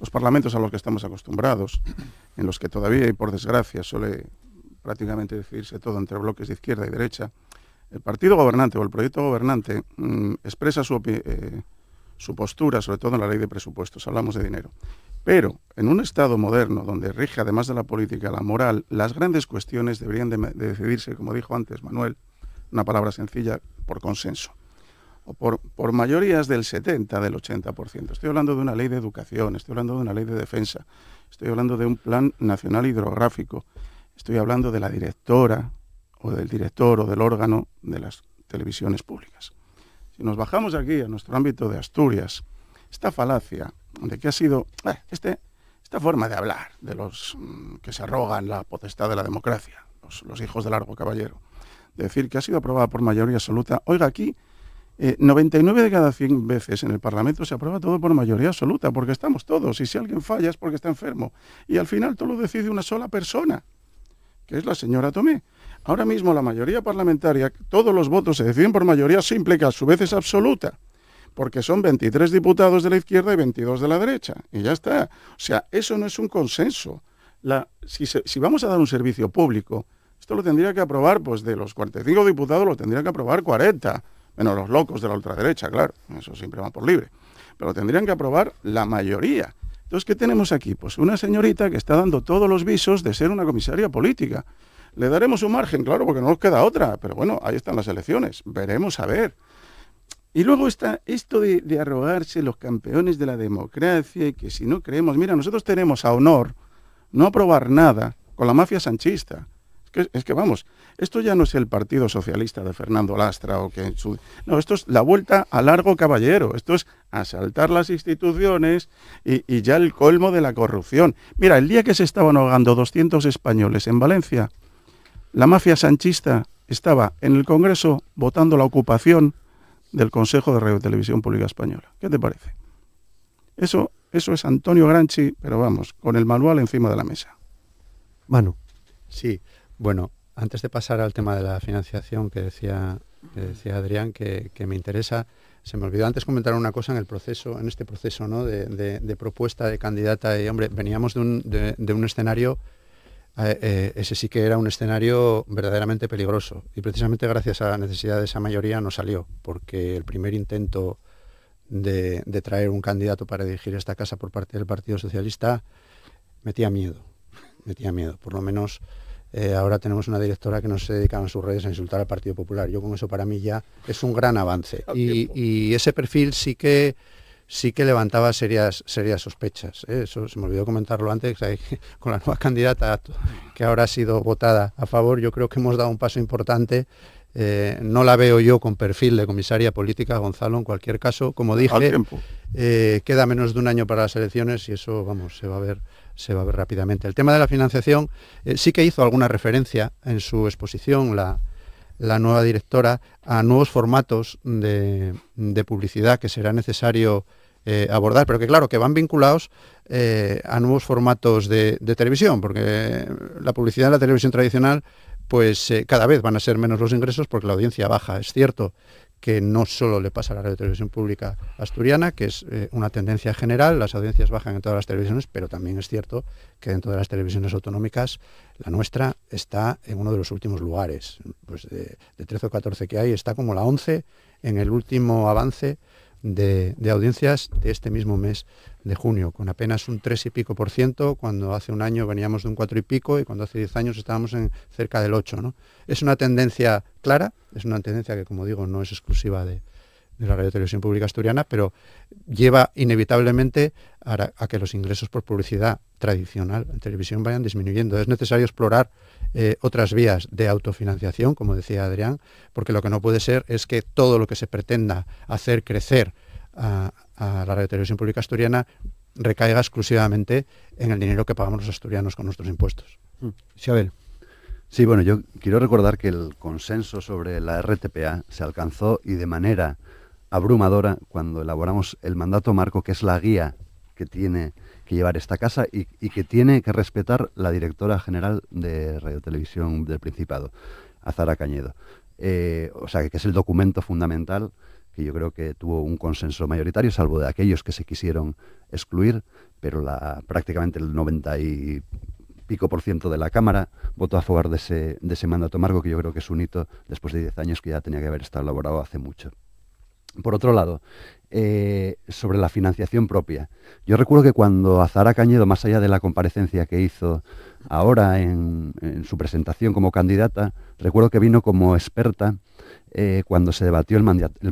los parlamentos a los que estamos acostumbrados, en los que todavía y por desgracia suele prácticamente decidirse todo entre bloques de izquierda y derecha, el partido gobernante o el proyecto gobernante expresa su postura, sobre todo en la ley de presupuestos, hablamos de dinero. Pero en un Estado moderno donde rige, además de la política, la moral, las grandes cuestiones deberían de decidirse, como dijo antes Manuel, una palabra sencilla, por consenso. O por mayorías del 70, del 80%. Estoy hablando de una ley de educación, estoy hablando de una ley de defensa, estoy hablando de un plan nacional hidrográfico, estoy hablando de la directora o del director o del órgano de las televisiones públicas. Si nos bajamos aquí a nuestro ámbito de Asturias, esta falacia de que ha sido esta forma de hablar de los que se arrogan la potestad de la democracia, los hijos del largo caballero, de decir que ha sido aprobada por mayoría absoluta. Oiga, aquí 99 de cada 100 veces en el Parlamento se aprueba todo por mayoría absoluta, porque estamos todos, y si alguien falla es porque está enfermo, y al final todo lo decide una sola persona, que es la señora Tomé. Ahora mismo la mayoría parlamentaria, todos los votos se deciden por mayoría simple, que a su vez es absoluta, porque son 23 diputados de la izquierda y 22 de la derecha, y ya está. O sea, eso no es un consenso. Si vamos a dar un servicio público, Esto lo tendría que aprobar, pues de los 45 diputados lo tendría que aprobar 40, menos los locos de la ultraderecha, claro, eso siempre va por libre, pero lo tendrían que aprobar la mayoría. Entonces, ¿qué tenemos aquí? Pues una señorita que está dando todos los visos de ser una comisaria política. Le daremos un margen, claro, porque no nos queda otra, pero bueno, ahí están las elecciones, veremos a ver. Y luego está esto de arrogarse los campeones de la democracia y que si no creemos, mira, nosotros tenemos a honor no aprobar nada con la mafia sanchista. Es que vamos, esto ya no es el Partido Socialista de Fernando Lastra no, esto es la vuelta a largo caballero, esto es asaltar las instituciones y ya el colmo de la corrupción. Mira, el día que se estaban ahogando 200 españoles en Valencia, la mafia sanchista estaba en el Congreso votando la ocupación del Consejo de Radio y Televisión Pública Española. ¿Qué te parece? Eso es Antonio Granchi, pero vamos, con el manual encima de la mesa. Manu. Sí, bueno, antes de pasar al tema de la financiación que decía Adrián, que me interesa, se me olvidó antes comentar una cosa en este proceso, ¿no? de propuesta de candidata. Y, hombre, veníamos de un escenario, ese sí que era un escenario verdaderamente peligroso. Y precisamente gracias a la necesidad de esa mayoría no salió, porque el primer intento de traer un candidato para dirigir esta casa por parte del Partido Socialista metía miedo. Por lo menos ahora tenemos una directora que no se dedica en sus redes a insultar al Partido Popular. Yo con eso para mí ya es un gran avance. Y ese perfil sí que levantaba serias sospechas. Eso se me olvidó comentarlo antes, con la nueva candidata que ahora ha sido votada a favor. Yo creo que hemos dado un paso importante. No la veo yo con perfil de comisaria política, Gonzalo, en cualquier caso. Como dije, queda menos de un año para las elecciones y eso, vamos, se va a ver rápidamente. El tema de la financiación sí que hizo alguna referencia en su exposición la nueva directora a nuevos formatos de publicidad que será necesario abordar, pero que claro, que van vinculados a nuevos formatos de televisión, porque la publicidad en la televisión tradicional pues cada vez van a ser menos los ingresos porque la audiencia baja. Es cierto que no solo le pasa a la Radio Televisión Pública Asturiana, que es una tendencia general, las audiencias bajan en todas las televisiones, pero también es cierto que dentro de las televisiones autonómicas la nuestra está en uno de los últimos lugares. Pues de 13 o 14 que hay, está como la 11 en el último avance de audiencias de este mismo mes de junio, con apenas un 3 y pico %, cuando hace un año veníamos de un 4 y pico y cuando hace 10 años estábamos en cerca del 8, ¿no? Es una tendencia clara, es una tendencia que, como digo, no es exclusiva de la Radio Televisión Pública Asturiana, pero lleva inevitablemente a que los ingresos por publicidad tradicional en televisión vayan disminuyendo. Es necesario explorar otras vías de autofinanciación, como decía Adrián, porque lo que no puede ser es que todo lo que se pretenda hacer crecer a la Radio Televisión Pública Asturiana recaiga exclusivamente en el dinero que pagamos los asturianos con nuestros impuestos. Xabel. Sí, bueno, yo quiero recordar que el consenso sobre la RTPA se alcanzó y de manera abrumadora cuando elaboramos el mandato marco, que es la guía que tiene que llevar esta casa y que tiene que respetar la directora general de Radio Televisión del Principado, Azara Cañedo. O sea, que es el documento fundamental que yo creo que tuvo un consenso mayoritario, salvo de aquellos que se quisieron excluir, pero prácticamente el 90 y pico % de la Cámara votó a favor de ese mandato marco, que yo creo que es un hito después de 10 años que ya tenía que haber estado elaborado hace mucho. Por otro lado, sobre la financiación propia, yo recuerdo que cuando Azara Cañedo, más allá de la comparecencia que hizo ahora en su presentación como candidata, recuerdo que vino como experta cuando se debatió el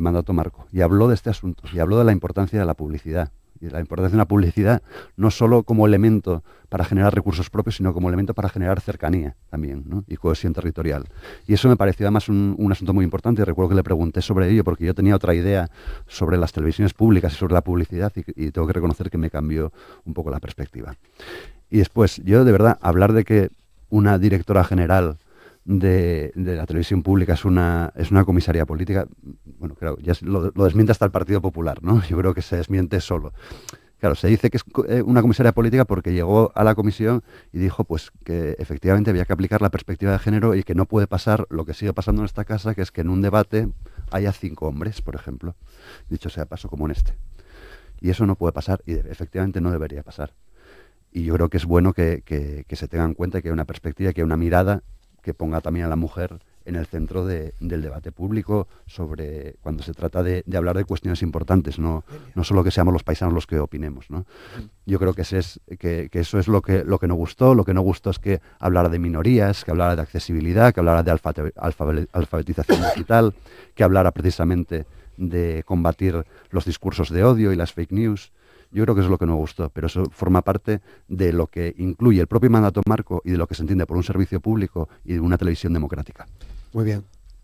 mandato marco y habló de este asunto y habló de la importancia de la publicidad. Y la importancia de la publicidad no solo como elemento para generar recursos propios, sino como elemento para generar cercanía también, ¿no? Y cohesión territorial. Y eso me pareció además un asunto muy importante, y recuerdo que le pregunté sobre ello porque yo tenía otra idea sobre las televisiones públicas y sobre la publicidad y tengo que reconocer que me cambió un poco la perspectiva. Y después, yo de verdad, hablar de que una directora general de la televisión pública es una comisaría política, bueno, creo, ya lo desmiente hasta el Partido Popular, ¿no? Yo creo que se desmiente solo. Claro, se dice que es una comisaría política porque llegó a la comisión y dijo pues que efectivamente había que aplicar la perspectiva de género y que no puede pasar lo que sigue pasando en esta casa, que es que en un debate haya 5 hombres, por ejemplo. Dicho sea paso, como en este. Y eso no puede pasar y efectivamente no debería pasar. Y yo creo que es bueno que se tenga en cuenta que hay una perspectiva, que hay una mirada que ponga también a la mujer en el centro del debate público sobre cuando se trata de hablar de cuestiones importantes, no solo que seamos los paisanos los que opinemos, ¿no? Yo creo que eso es lo que no gustó. Lo que no gustó es que hablara de minorías, que hablara de accesibilidad, que hablara de alfabetización digital, que hablara precisamente de combatir los discursos de odio y las fake news. Yo creo que eso es lo que no gustó, pero eso forma parte de lo que incluye el propio mandato marco y de lo que se entiende por un servicio público y de una televisión democrática. Muy bien.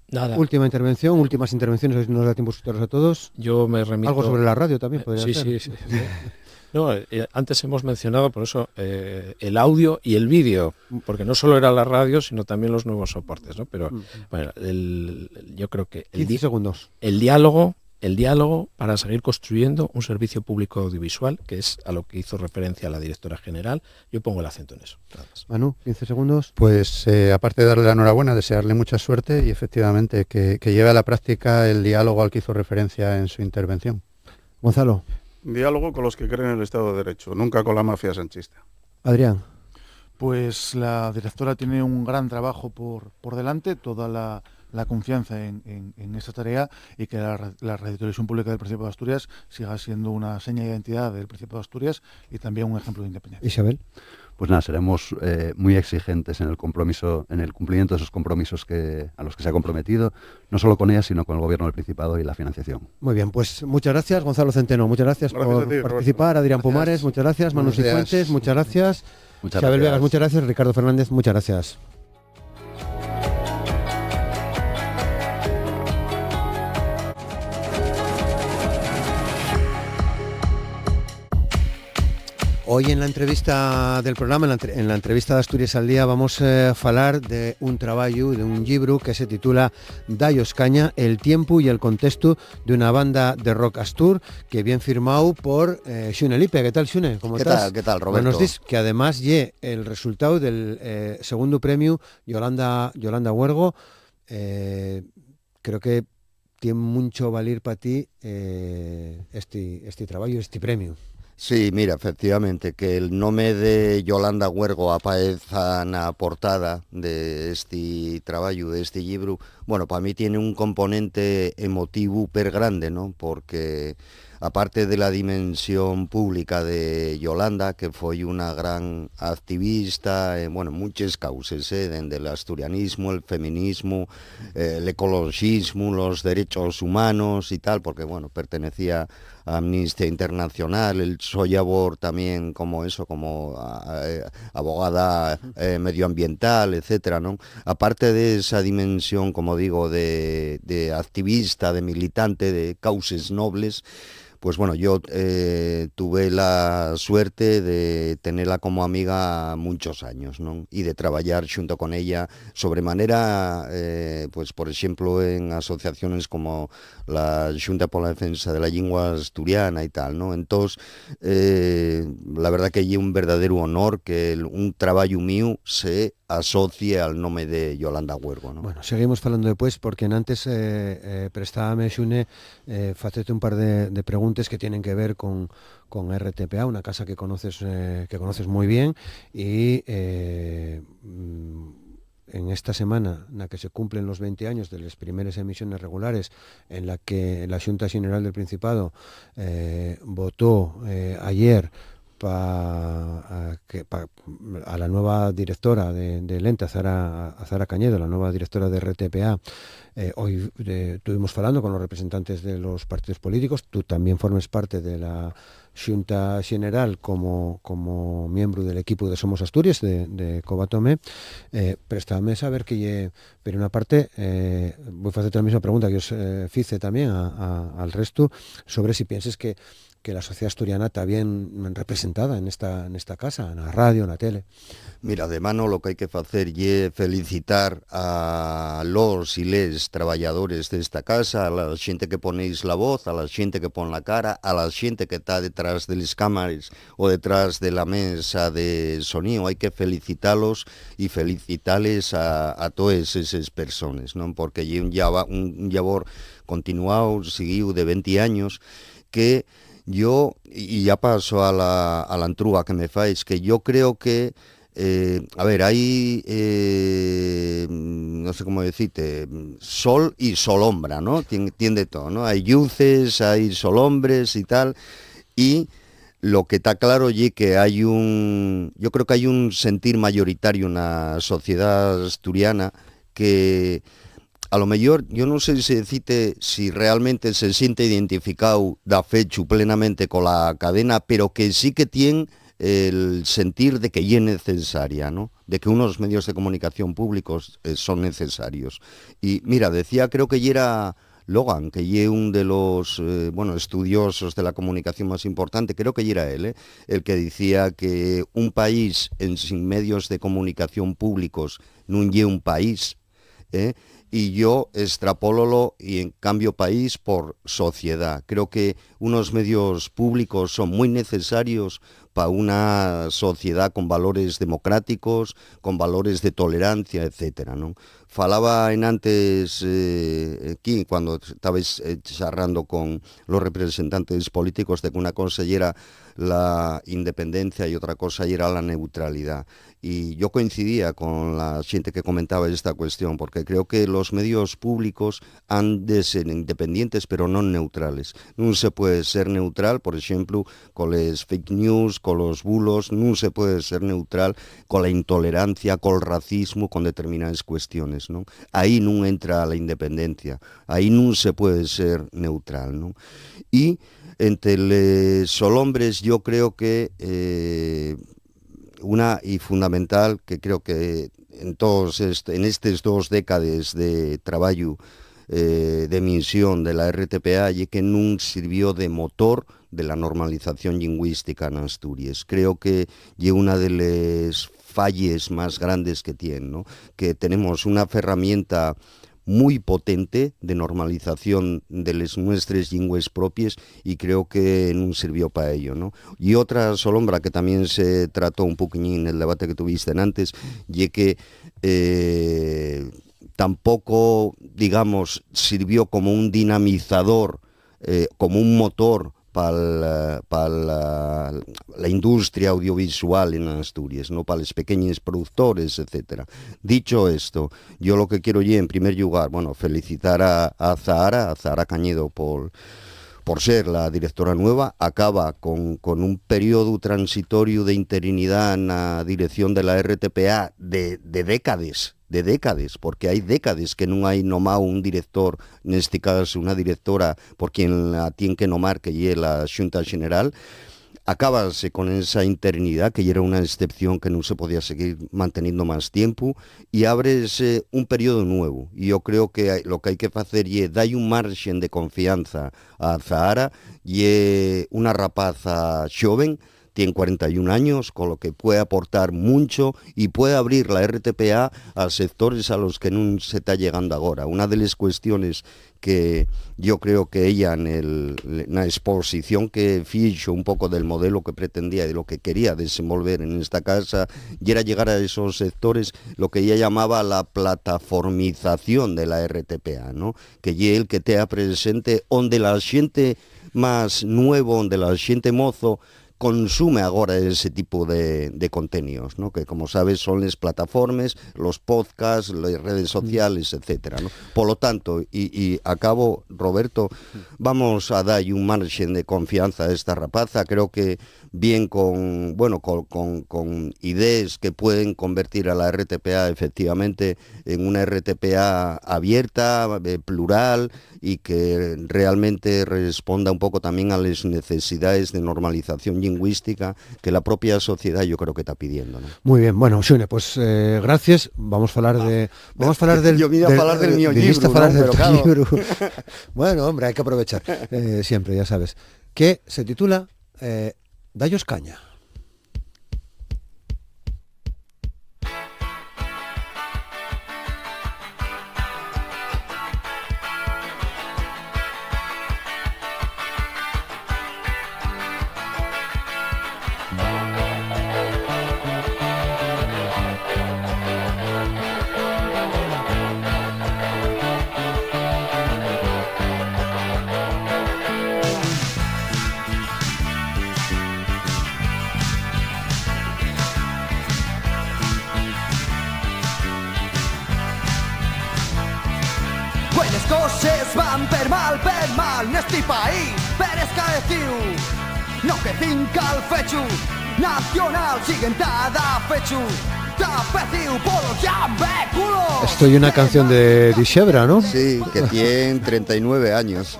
Nada. Últimas intervenciones, hoy nos da tiempo escucharlos a todos. Yo me remito... Algo sobre la radio también podría ser. Sí. No, antes hemos mencionado, por eso, el audio y el vídeo, porque no solo era la radio, sino también los nuevos soportes, ¿no? Pero, bueno, yo creo que 15 segundos. El diálogo para seguir construyendo un servicio público audiovisual, que es a lo que hizo referencia la directora general. Yo pongo el acento en eso. Nada más. Manu, 15 segundos. Pues aparte de darle la enhorabuena, desearle mucha suerte y efectivamente que lleve a la práctica el diálogo al que hizo referencia en su intervención. Gonzalo. Diálogo con los que creen en el Estado de Derecho, nunca con la mafia sanchista. Adrián. Pues la directora tiene un gran trabajo por delante, toda la confianza en esta tarea, y que la Radiotelevisión Pública del Principado de Asturias siga siendo una seña de identidad del Principado de Asturias y también un ejemplo de independencia. Isabel. Pues nada, seremos muy exigentes en el cumplimiento de esos compromisos a los que se ha comprometido, no solo con ella, sino con el Gobierno del Principado y la financiación. Muy bien, pues muchas gracias, Gonzalo Centeno, muchas gracias por participar, Roberto. Adrián Pumares, muchas gracias, Manu Cifuentes, muchas gracias, Isabel Vegas, muchas gracias, Ricardo Fernández, muchas gracias. Hoy en la entrevista del programa, en la entrevista de Asturias al Día, vamos a hablar de un trabajo, de un libro que se titula Dallo Escaña, el tiempo y el contexto de una banda de rock astur, que bien firmado por Xune Lipe. ¿Qué tal, Xune? ¿Cómo estás? ¿Qué tal, Roberto? Nos dices que además el resultado del segundo premio Yolanda Huergo, creo que tiene mucho valer para ti este trabajo, este premio. Sí, mira, efectivamente, que el nombre de Yolanda Huergo apareza na portada de este trabajo, de este libro, bueno, para mí tiene un componente emotivo per grande, ¿no? Porque aparte de la dimensión pública de Yolanda, que fue una gran activista, bueno, muchas causas, desde el asturianismo, el feminismo, el ecologismo, los derechos humanos y tal, porque, bueno, pertenecía a Amnistía Internacional, el Soyabor también como abogada medioambiental, etcétera, ¿no? Aparte de esa dimensión, como digo, de activista, de militante, de causas nobles, pues bueno, yo tuve la suerte de tenerla como amiga muchos años, ¿no? Y de trabajar junto con ella sobremanera, pues por ejemplo en asociaciones como la Xunta por la Defensa de la Lengua Asturiana y tal, ¿no? Entonces, la verdad que es un verdadero honor que un trabajo mío se asocie al nombre de Yolanda Huergo, ¿no? Bueno, seguimos hablando después, porque antes prestábame, Xune, facerte un par de preguntas que tienen que ver con RTPA, una casa que conoces muy bien, y en esta semana en la que se cumplen los 20 años de las primeras emisiones regulares, en la que la Xunta General del Principado votó ayer a la nueva directora del ente, a Zara Cañedo, la nueva directora de RTPA. Hoy estuvimos hablando con los representantes de los partidos políticos. Tú también formes parte de la Xunta General como miembro del equipo de Somos Asturias de Covatome. Préstame saber que, por una parte, voy a hacerte la misma pregunta que os hice también al resto, sobre si piensas que la sociedad asturiana está bien representada en esta casa, en la radio, en la tele. Mira, de mano lo que hay que hacer es felicitar a los y les trabajadores de esta casa, a la gente que ponéis la voz, a la gente que pone la cara, a la gente que está detrás de las cámaras o detrás de la mesa de sonido. Hay que felicitarlos y felicitarles a todas esas personas, ¿no? Porque hay un labor continuado, seguido de 20 años, que yo, y ya paso a la entrúa que me fais, que yo creo que a ver, hay, no sé cómo decirte, sol y solombra, ¿no? Tiene todo, ¿no? Hay luces, hay solombres y tal, y lo que está claro y que yo creo que hay un sentir mayoritario en la sociedad asturiana que a lo mejor, yo no sé si decirte si realmente se siente identificado da fechu plenamente con la cadena, pero que sí que tiene el sentir de que es necesaria, ¿no? De que unos medios de comunicación públicos son necesarios. Y mira, decía, creo que ya era Logan, que es uno de los estudiosos de la comunicación más importante, creo que ya era él, el que decía que un país sin medios de comunicación públicos no es un país, y yo extrapólolo y en cambio país por sociedad. Creo que unos medios públicos son muy necesarios para una sociedad con valores democráticos, con valores de tolerancia, etcétera, ¿no? Falaba en antes, aquí, cuando estabais charrando con los representantes políticos, de que una cosa era la independencia y otra cosa era la neutralidad. Y yo coincidía con la gente que comentaba esta cuestión, porque creo que los medios públicos han de ser independientes, pero no neutrales. No se puede ser neutral, por ejemplo, con las fake news, con los bulos, no se puede ser neutral con la intolerancia, con el racismo, con determinadas cuestiones, ¿no? Ahí no entra la independencia, ahí no se puede ser neutral, ¿no? Y entre los solombres yo creo que una y fundamental, que creo que en estas 2 décadas de trabajo de emisión de la RTPA, y que non sirvió de motor de la normalización lingüística en Asturias. Creo que es una de las falles más grandes que tiene, ¿no? Que tenemos una herramienta muy potente de normalización de las nuestras lenguas propias, y creo que no sirvió para ello, ¿no? Y otra solombra que también se trató un poquillín en el debate que tuviste antes, y que tampoco, digamos, sirvió como un dinamizador, como un motor para la industria audiovisual en Asturias, ¿no? Para los pequeños productores, etcétera. Dicho esto, yo lo que quiero en primer lugar, felicitar a Zahara Cañedo por ser la directora nueva. Acaba con un periodo transitorio de interinidad en la dirección de la RTPA de décadas, porque hay décadas que no hay nomado un director, en este caso una directora, por quien la tiene que nomar, que es la Xunta General. Acábase con esa interinidad, que ya era una excepción que no se podía seguir manteniendo más tiempo, y ábrese un periodo nuevo. Y yo creo que lo que hay que hacer es dar un margen de confianza a Zahara, y una rapaza joven, tiene 41 años, con lo que puede aportar mucho y puede abrir la RTPA a sectores a los que no se está llegando ahora. Una de las cuestiones que yo creo que ella en la exposición que fijo un poco del modelo que pretendía y de lo que quería desenvolver en esta casa, y era llegar a esos sectores, lo que ella llamaba la plataformización de la RTPA, ¿no? Que es el que te presente donde la gente más nuevo, donde la gente mozo consume ahora ese tipo de contenidos, ¿no? Que, como sabes, son las plataformas, los podcasts, las redes sociales, etcétera, ¿no? Por lo tanto, y acabo, Roberto, vamos a dar un margen de confianza a esta rapaza. Creo que bien con ideas que pueden convertir a la RTPA efectivamente en una RTPA abierta, plural, y que realmente responda un poco también a las necesidades de normalización lingüística que la propia sociedad yo creo que está pidiendo, ¿no? Muy bien, bueno, Xune, pues gracias. Vamos a hablar del... Yo vine a hablar del mío libro, ¿no? Del Pero claro. libro. Bueno, hombre, hay que aprovechar siempre, ya sabes. Que se titula Dallos Caña. coses van per mal, n'esti país, per escaeciu. No que tinc el fetxo nacional, siguen tada fetxo. Esto y una canción de Dixebra, ¿no? Sí, que tiene 39 años.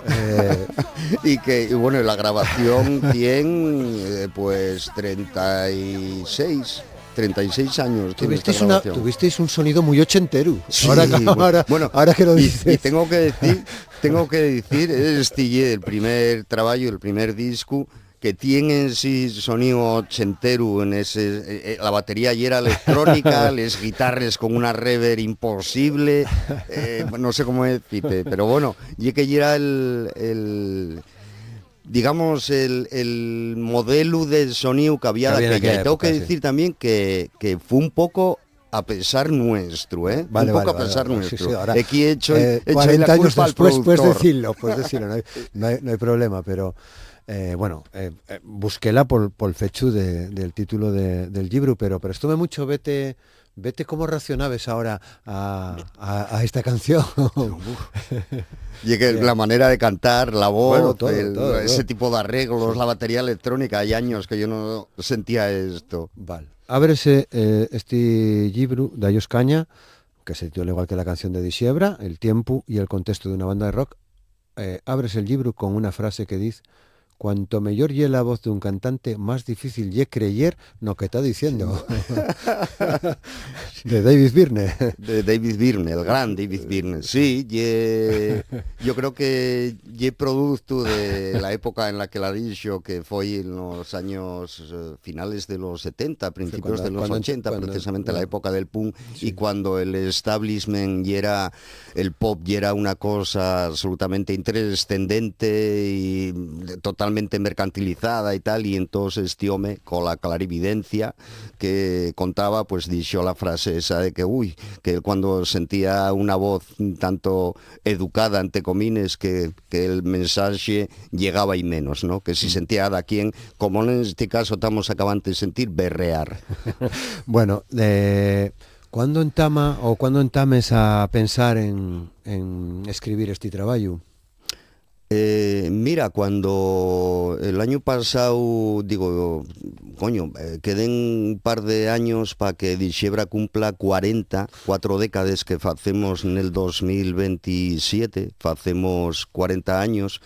Y bueno, la grabación tiene pues 36 años. Tuvisteis un sonido muy ochentero. Sí, ahora que lo dices. Y tengo que decir, el primer trabajo, el primer disco que tiene en sí sonido ochentero, la batería ya era electrónica, las guitarras con una reverb imposible, no sé cómo decirte, pero bueno, y que ya era el modelo de sonido que había de aquella. Tengo que decir también que fue un poco a pesar nuestro, ¿eh? Vale, un poco vale, a pesar vale, nuestro. Sí, ahora, aquí he hecho 40 años después, puedes decirlo, no hay problema, pero busquéla por el fechu del título del libro, pero estuve mucho, vete cómo reaccionabas ahora a esta canción. Y que la manera de cantar, la voz, todo. Ese tipo de arreglos, la batería electrónica, hay años que yo no sentía esto. Vale. Ábrese este libro de Ayos Caña, que se titula igual que la canción de Dixebra, el tiempo y el contexto de una banda de rock. Ábrese el libro con una frase que dice: cuanto mayor ye la voz de un cantante, más difícil ye creyer lo que está diciendo. Sí. De David Byrne. De David Byrne, el gran David Byrne. Sí, yo creo que ye producto de la época en la que la dicho, que fue en los años finales de los 70, principios de los 80, precisamente la época del punk, sí. Y cuando el establishment el pop era una cosa absolutamente intrascendente y totalmente mercantilizada y tal, y entonces este hombre, con la clarividencia que contaba, pues dijo la frase esa de que que cuando sentía una voz tanto educada, entre comines, que el mensaje llegaba y menos, ¿no? Que si sentía a quien, como en este caso estamos acabando de sentir, berrear. Bueno, ¿cuándo entames a pensar en escribir este trabajo? Mira, cuando el año pasado, queden un par de años para que Dixebra cumpla 4 décadas que hacemos en el 2027, hacemos 40 años,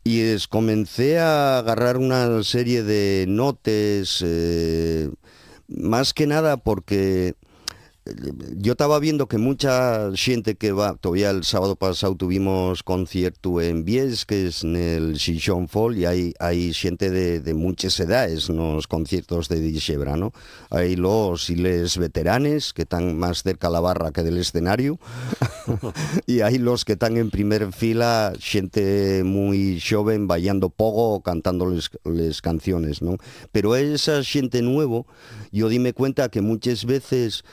y comencé a agarrar una serie de notes, más que nada porque yo estaba viendo que mucha gente que va, todavía el sábado pasado tuvimos concierto en Viesques, en el Xixón Fall, y hay gente de muchas edades en los conciertos de Dixebra, ¿no? Hay los y les veteranes que están más cerca a la barra que del escenario, y hay los que están en primera fila, gente muy joven bailando pogo o cantando les canciones, ¿no? Pero esa gente nuevo, yo dime cuenta que muchas veces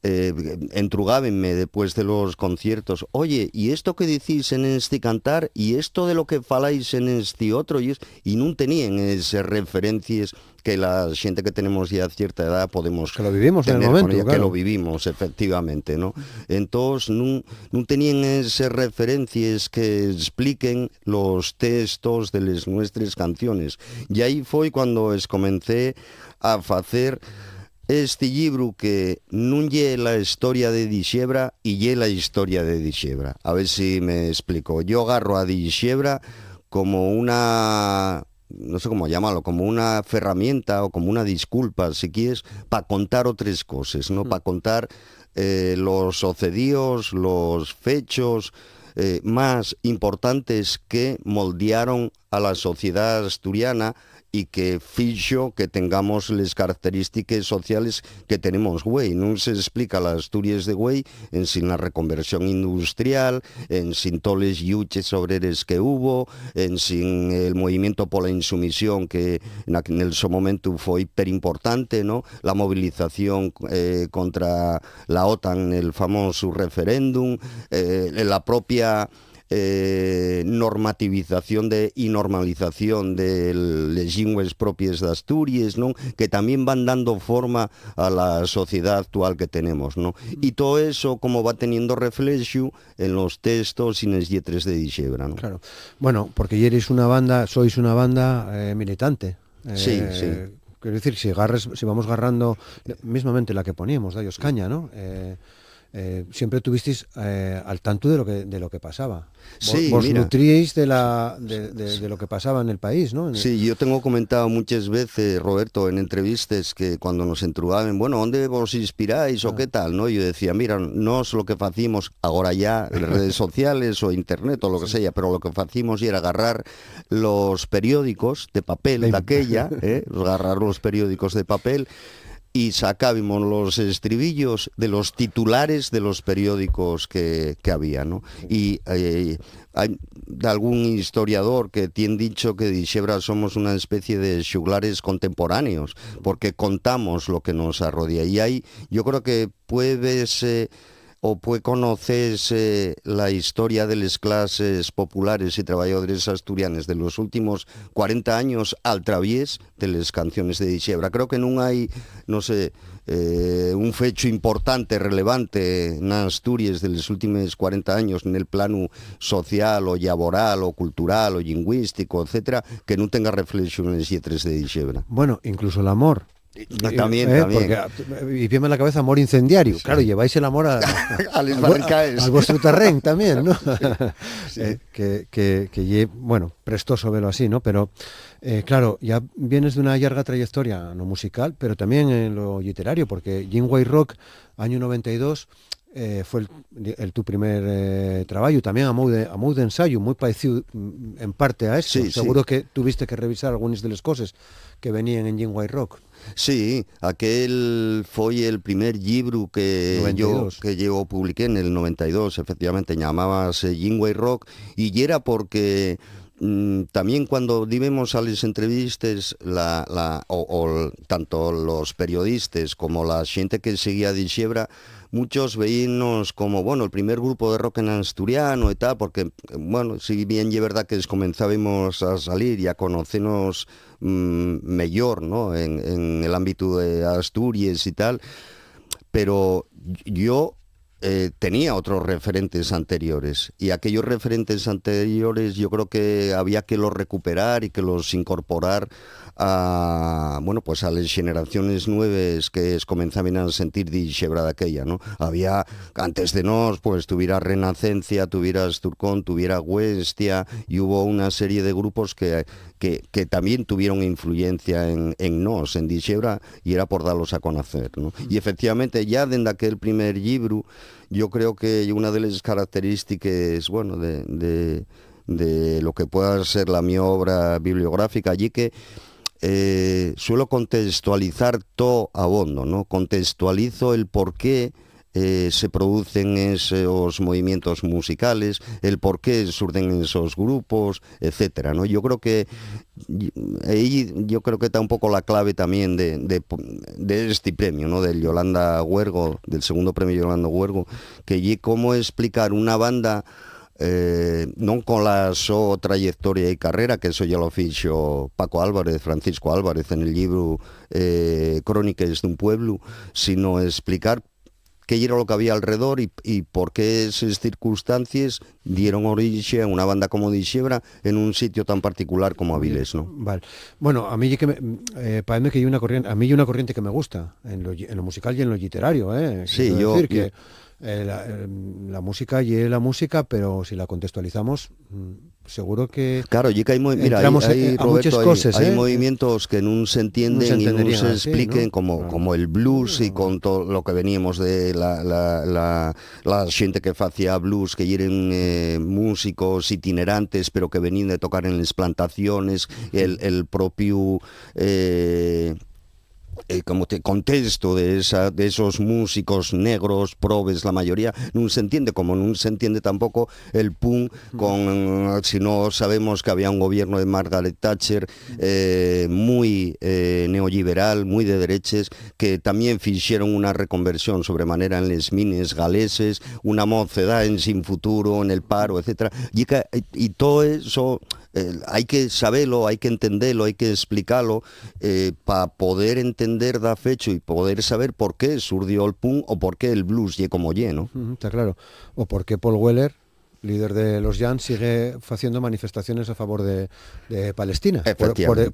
entrugábenme después de los conciertos: oye, ¿y esto que decís en este cantar? ¿Y esto de lo que faláis en este otro? Y no tenían esas referencias que la gente que tenemos ya cierta edad podemos que lo vivimos en el momento, ella, claro. Que lo vivimos efectivamente, ¿no? Entonces no tenían esas referencias que expliquen los textos de las nuestras canciones, y ahí fue cuando comencé a hacer este libro, que non lle la historia de Dixebra y lle la historia de Dixebra. A ver si me explico. Yo agarro a Dixebra como una, no sé cómo llamarlo, como una herramienta o como una disculpa, si quieres, para contar otras cosas, ¿no? Para contar los sucedidos, los fechos más importantes que moldearon a la sociedad asturiana y que fixo que tengamos las características sociales que tenemos güey. No se explica las Asturias de güey en sin la reconversión industrial, en sin todos los lluches obreros que hubo, en sin el movimiento por la insumisión que en el su momento fue hiper importante, ¿no? La movilización contra la OTAN, el famoso referéndum, la propia normativización y normalización de les lingües propias de Asturias, ¿no? Que también van dando forma a la sociedad actual que tenemos, ¿no? Y todo eso como va teniendo reflejo en los textos y en las letras de Dixebra, ¿no? Claro. Bueno, porque sois una banda militante. Sí, sí. Quiero decir, si vamos agarrando mismamente la que poníamos, Dallos Caña, ¿no? Siempre tuvisteis al tanto de lo que pasaba. Sí, vos mira, nutríais de lo que pasaba en el país, ¿no? Sí, yo tengo comentado muchas veces, Roberto, en entrevistas que cuando nos entrugaban, bueno, ¿dónde vos inspiráis o qué tal? ¿No? Yo decía, mira, no es lo que hacíamos ahora ya en redes sociales o internet o lo que sea, pero lo que hacíamos era agarrar los periódicos de papel de aquella, agarrar los periódicos de papel y sacábamos los estribillos de los titulares de los periódicos que había, ¿no? Y hay algún historiador que tiene dicho que Dixebra somos una especie de xuglares contemporáneos, porque contamos lo que nos arrodea. Y ahí yo creo que puedes o puede conocerse la historia de las clases populares y trabajadores asturianes de los últimos 40 años al través de las canciones de Dixebra. Creo que no hay, no sé, un fecho importante, relevante en Asturias de los últimos 40 años en el plano social o laboral o cultural o lingüístico, etcétera, que no tenga reflexión en las letras de Dixebra. Bueno, incluso el amor. También. Porque, y viene en la cabeza amor incendiario. Sí. Claro, lleváis el amor al vuestro terreno también, ¿no? Sí. Bueno, prestoso verlo así, ¿no? Pero, claro, ya vienes de una larga trayectoria, no musical, pero también en lo literario, porque Jinway Rock, año 92, fue tu primer trabajo, también a modo de ensayo, muy parecido en parte a esto. Sí, seguro sí. que tuviste que revisar algunas de las cosas que venían en Jinway Rock. Sí, aquel fue el primer libro que yo publiqué en el 92, efectivamente, llamábase Jinway Rock, y era porque también cuando dimos a las entrevistas tanto los periodistas como la gente que seguía Dixebra, muchos veíamos como, bueno, el primer grupo de rock en asturiano y tal, porque, bueno, si bien es verdad que comenzábamos a salir y a conocernos mejor, ¿no?, en el ámbito de Asturias y tal, pero yo tenía otros referentes anteriores, y aquellos referentes anteriores yo creo que había que los recuperar y que los incorporar a, bueno, pues a las generaciones nuevas que comenzaban a sentir Dixebra de aquella, ¿no? Había, antes de nos, pues tuviera Renacencia, tuviera Asturcón, tuviera Huestia, y hubo una serie de grupos que también tuvieron influencia en nos, en Dixebra, y era por darlos a conocer, ¿no? Y efectivamente, ya desde aquel primer libro, yo creo que una de las características, bueno, de lo que pueda ser la mi obra bibliográfica, allí que suelo contextualizar todo a bondo, ¿no? Contextualizo el por qué se producen esos movimientos musicales, el por qué surgen esos grupos, etcétera, ¿no? Yo creo que ahí está un poco la clave también de este premio, ¿no?, del Yolanda Huergo, del segundo premio Yolanda Huergo, que y cómo explicar una banda non con la so trayectoria y carrera, que eso ya lo fixo Paco Álvarez, Francisco Álvarez en el libro Crónicas de un pueblo, sino explicar qué era lo que había alrededor y por qué esas circunstancias dieron origen a una banda como Dixebra en un sitio tan particular como Avilés, ¿no? Vale. Bueno, a mí parece que hay una corriente, una corriente que me gusta en lo musical y en lo literario, Sí, quiero decir que la música y la música, pero si la contextualizamos, seguro que claro, y que hay, mira, hay Roberto, hay movimientos que no se entienden y no se expliquen, ¿no? Como el blues, y con todo lo que veníamos de la gente que hacía blues, que eran músicos itinerantes, pero que venían de tocar en las plantaciones, el propio contexto de esos músicos negros, probes, la mayoría, non se entiende, como non se entiende tampoco el punk si no sabemos que había un gobierno de Margaret Thatcher muy neoliberal, muy de derechas, que también fixeron una reconversión sobremanera en les mines galeses, una mocedad en sin futuro, en el paro, etcétera, y todo eso hay que saberlo, hay que entenderlo, hay que explicarlo para poder entender da fecho y poder saber por qué surgió el punk o por qué el blues lle como lle, ¿no? Está claro. O por qué Paul Weller, líder de los Jam, sigue haciendo manifestaciones a favor de Palestina,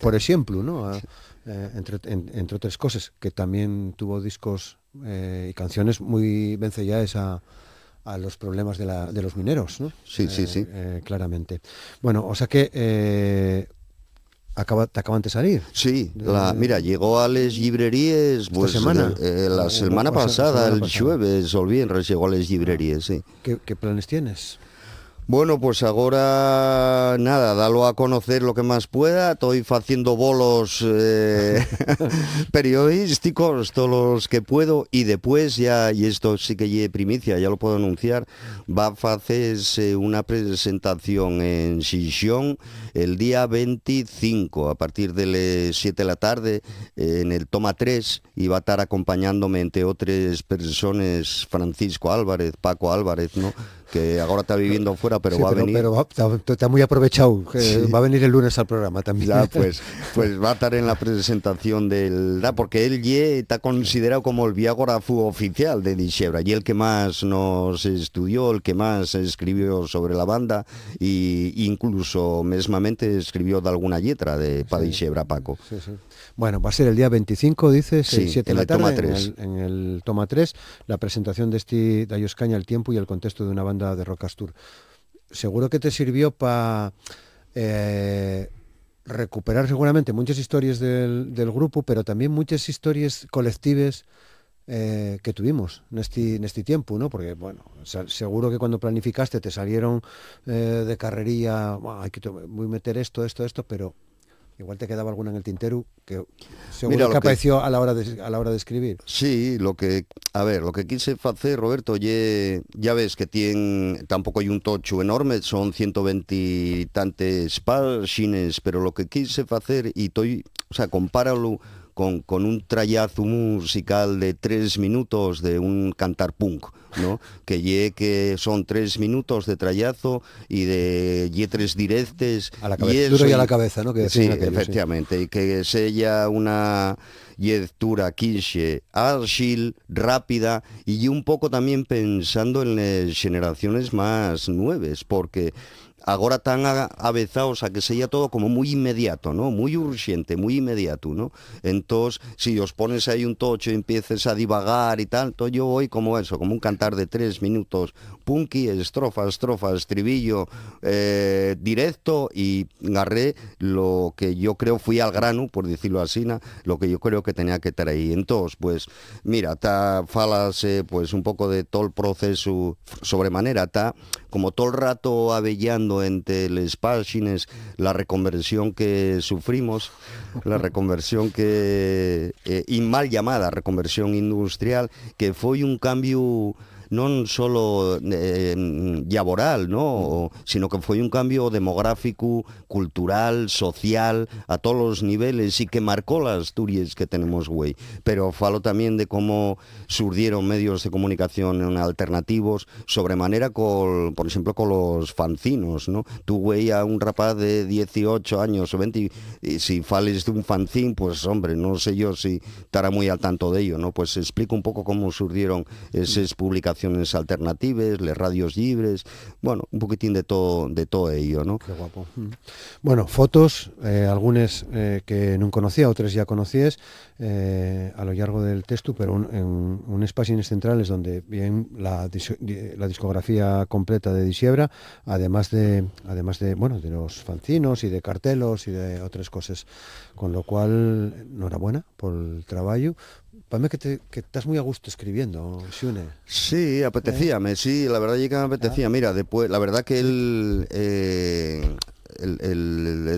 por ejemplo, ¿no? Entre otras cosas, que también tuvo discos y canciones muy vencelladas a los problemas de los mineros, ¿no? Sí. Claramente. Bueno, o sea que te acaban de salir. Sí, mira, llegó a les librerías pues, la semana pasada, el jueves o el viernes llegó a les librerías, sí. ¿Qué planes tienes? Bueno, pues ahora nada, dalo a conocer lo que más pueda. Estoy haciendo bolos periodísticos, todos los que puedo, y después ya, y esto sí que ya primicia, ya lo puedo anunciar, va a hacerse una presentación en Xixón el día 25 a partir de las 7 de la tarde en el Toma 3, y va a estar acompañándome entre otras personas Francisco Álvarez, Paco Álvarez, ¿no?, que ahora está viviendo fuera, pero sí, va a venir. Pero está muy aprovechado, sí. Va a venir el lunes al programa también. Ya, pues va a estar en la presentación porque él está considerado como el biógrafo oficial de Dixebra, y el que más nos estudió, el que más escribió sobre la banda, e incluso mesmamente escribió de alguna letra para Dixebra, Paco. Sí. Bueno, va a ser el día 25, dices, sí, 7 de la tarde, Toma 3. En el Toma 3, la presentación de Dallos Caña, el tiempo y el contexto de una banda de rock astur. Seguro que te sirvió para recuperar seguramente muchas historias del grupo, pero también muchas historias colectivas que tuvimos en este tiempo, ¿no? Porque, bueno, seguro que cuando planificaste te salieron de carrería, hay que voy a meter esto, pero igual te quedaba alguna en el tintero que seguro que apareció a la hora de escribir. Sí, lo que quise hacer, Roberto, ya ves que tampoco hay un tocho enorme, son 120 y tantas páginas, pero lo que quise hacer, compáralo con un trayazo musical de 3 minutos de un cantar punk, ¿no? que son 3 minutos de trayazo y de letras directas a la cabeza, duro y a la cabeza, ¿no? Que sí, efectivamente, sí. Y que sea una lectura quiche, ágil, rápida, y un poco también pensando en las generaciones más nuevas, porque ahora están avezados a que sea todo como muy inmediato, ¿no? Muy urgente, muy inmediato, ¿no? Entonces, si os pones ahí un tocho y empieces a divagar y tal, entonces yo voy como eso, como un cantar de 3 minutos, punky, estrofa, estribillo, directo, y agarré lo que yo creo, fui al grano, por decirlo así, lo que yo creo que tenía que estar ahí. Entonces, pues, mira, falas pues un poco de todo el proceso sobremanera, está como todo el rato avellando entre las páginas la reconversión que sufrimos, la reconversión y mal llamada reconversión industrial, que fue un cambio non solo laboral, ¿no? Sino que fue un cambio demográfico, cultural, social, a todos los niveles, y que marcó las Asturias que tenemos, güey. Pero falo también de cómo surgieron medios de comunicación alternativos, sobremanera, por ejemplo, con los fanzinos, ¿no? Tú, güey, a un rapaz de 18 años o 20, y si fales de un fanzín, pues, hombre, no sé yo si estará muy al tanto de ello, ¿no? Pues explico un poco cómo surgieron esas publicaciones alternativas, las radios libres, bueno, un poquitín de todo ello, ¿no? Qué guapo. Bueno, fotos, algunas que no conocía, otras ya conocías a lo largo del texto, pero en unas páginas centrales donde viene la discografía completa de Dixebra, además de los fanzinos y de cartelos y de otras cosas, con lo cual enhorabuena por el trabajo. Para mí que estás muy a gusto escribiendo, Xune. Sí, apetecíame, sí, la verdad es que me apetecía. Mira, después, la verdad que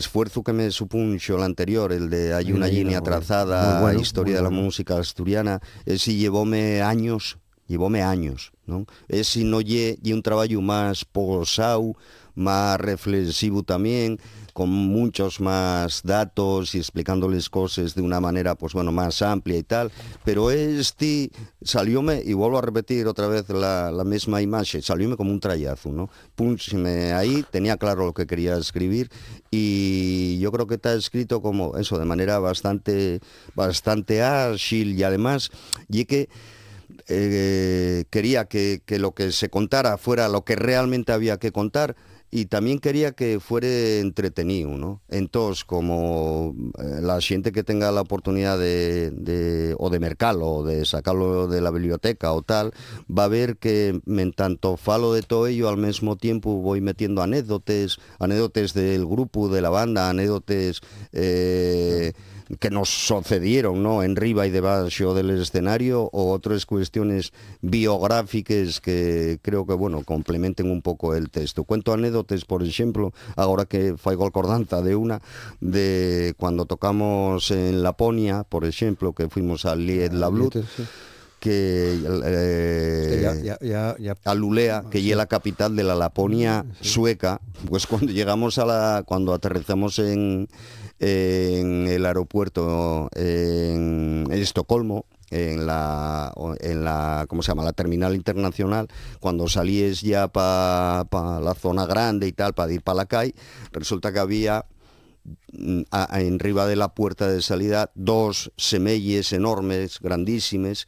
esfuerzo que me supunxo el anterior, el de Hay una línea trazada, bueno, historia de la música asturiana, ese llevóme años, non? Ese no lle un traballo máis posao, máis reflexivo tamén, con muchos más datos y explicándoles cosas de una manera, pues bueno, más amplia y tal, pero salióme, y vuelvo a repetir otra vez la misma imagen, salióme como un trayazo, ¿no? Púnseme ahí, tenía claro lo que quería escribir, y yo creo que está escrito como eso, de manera bastante ágil, y además, y que quería que lo que se contara fuera lo que realmente había que contar, y también quería que fuera entretenido, ¿no? Entonces, como la gente que tenga la oportunidad o de mercarlo, o de sacarlo de la biblioteca o tal, va a ver que en tanto falo de todo ello, al mismo tiempo voy metiendo anécdotas del grupo, de la banda, anécdotas que nos sucedieron, ¿no? En riba y debajo del escenario, o otras cuestiones biográficas que creo que, bueno, complementen un poco el texto. Cuento anécdotas, por ejemplo, ahora que faigo acordanza de cuando tocamos en Laponia, por ejemplo, que fuimos al Lied La Blut, que a Lulea, que es la capital de la Laponia sueca, pues cuando llegamos cuando aterrizamos en el aeropuerto en Estocolmo, en la ¿cómo se llama? La terminal internacional, cuando salíes ya para la zona grande y tal, para ir para la calle, resulta que había en riba de la puerta de salida 2 semelles enormes, grandísimes,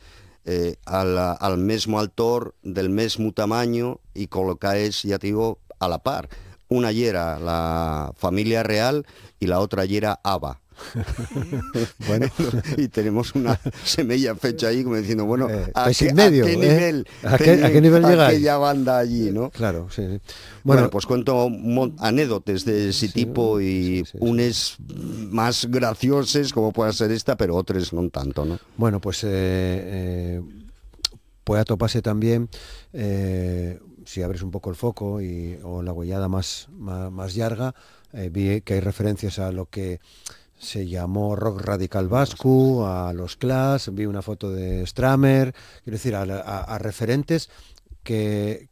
al mismo altor, del mismo tamaño, y colocaes, ya te digo, a la par. Una era la familia real y la otra era Ava. Bueno, y tenemos una semilla fecha ahí como diciendo, bueno, ¿a qué nivel llega aquella banda allí, no? Claro, sí. Bueno, pues cuento anécdotas de ese tipo, y unes más graciosas como pueda ser esta, pero otras no tanto, ¿no? Bueno, pues puede atoparse también, si abres un poco el foco o la huellada más larga, vi que hay referencias a lo que se llamó rock radical vasco, a los Clash, vi una foto de Stramer, quiero decir, a referentes que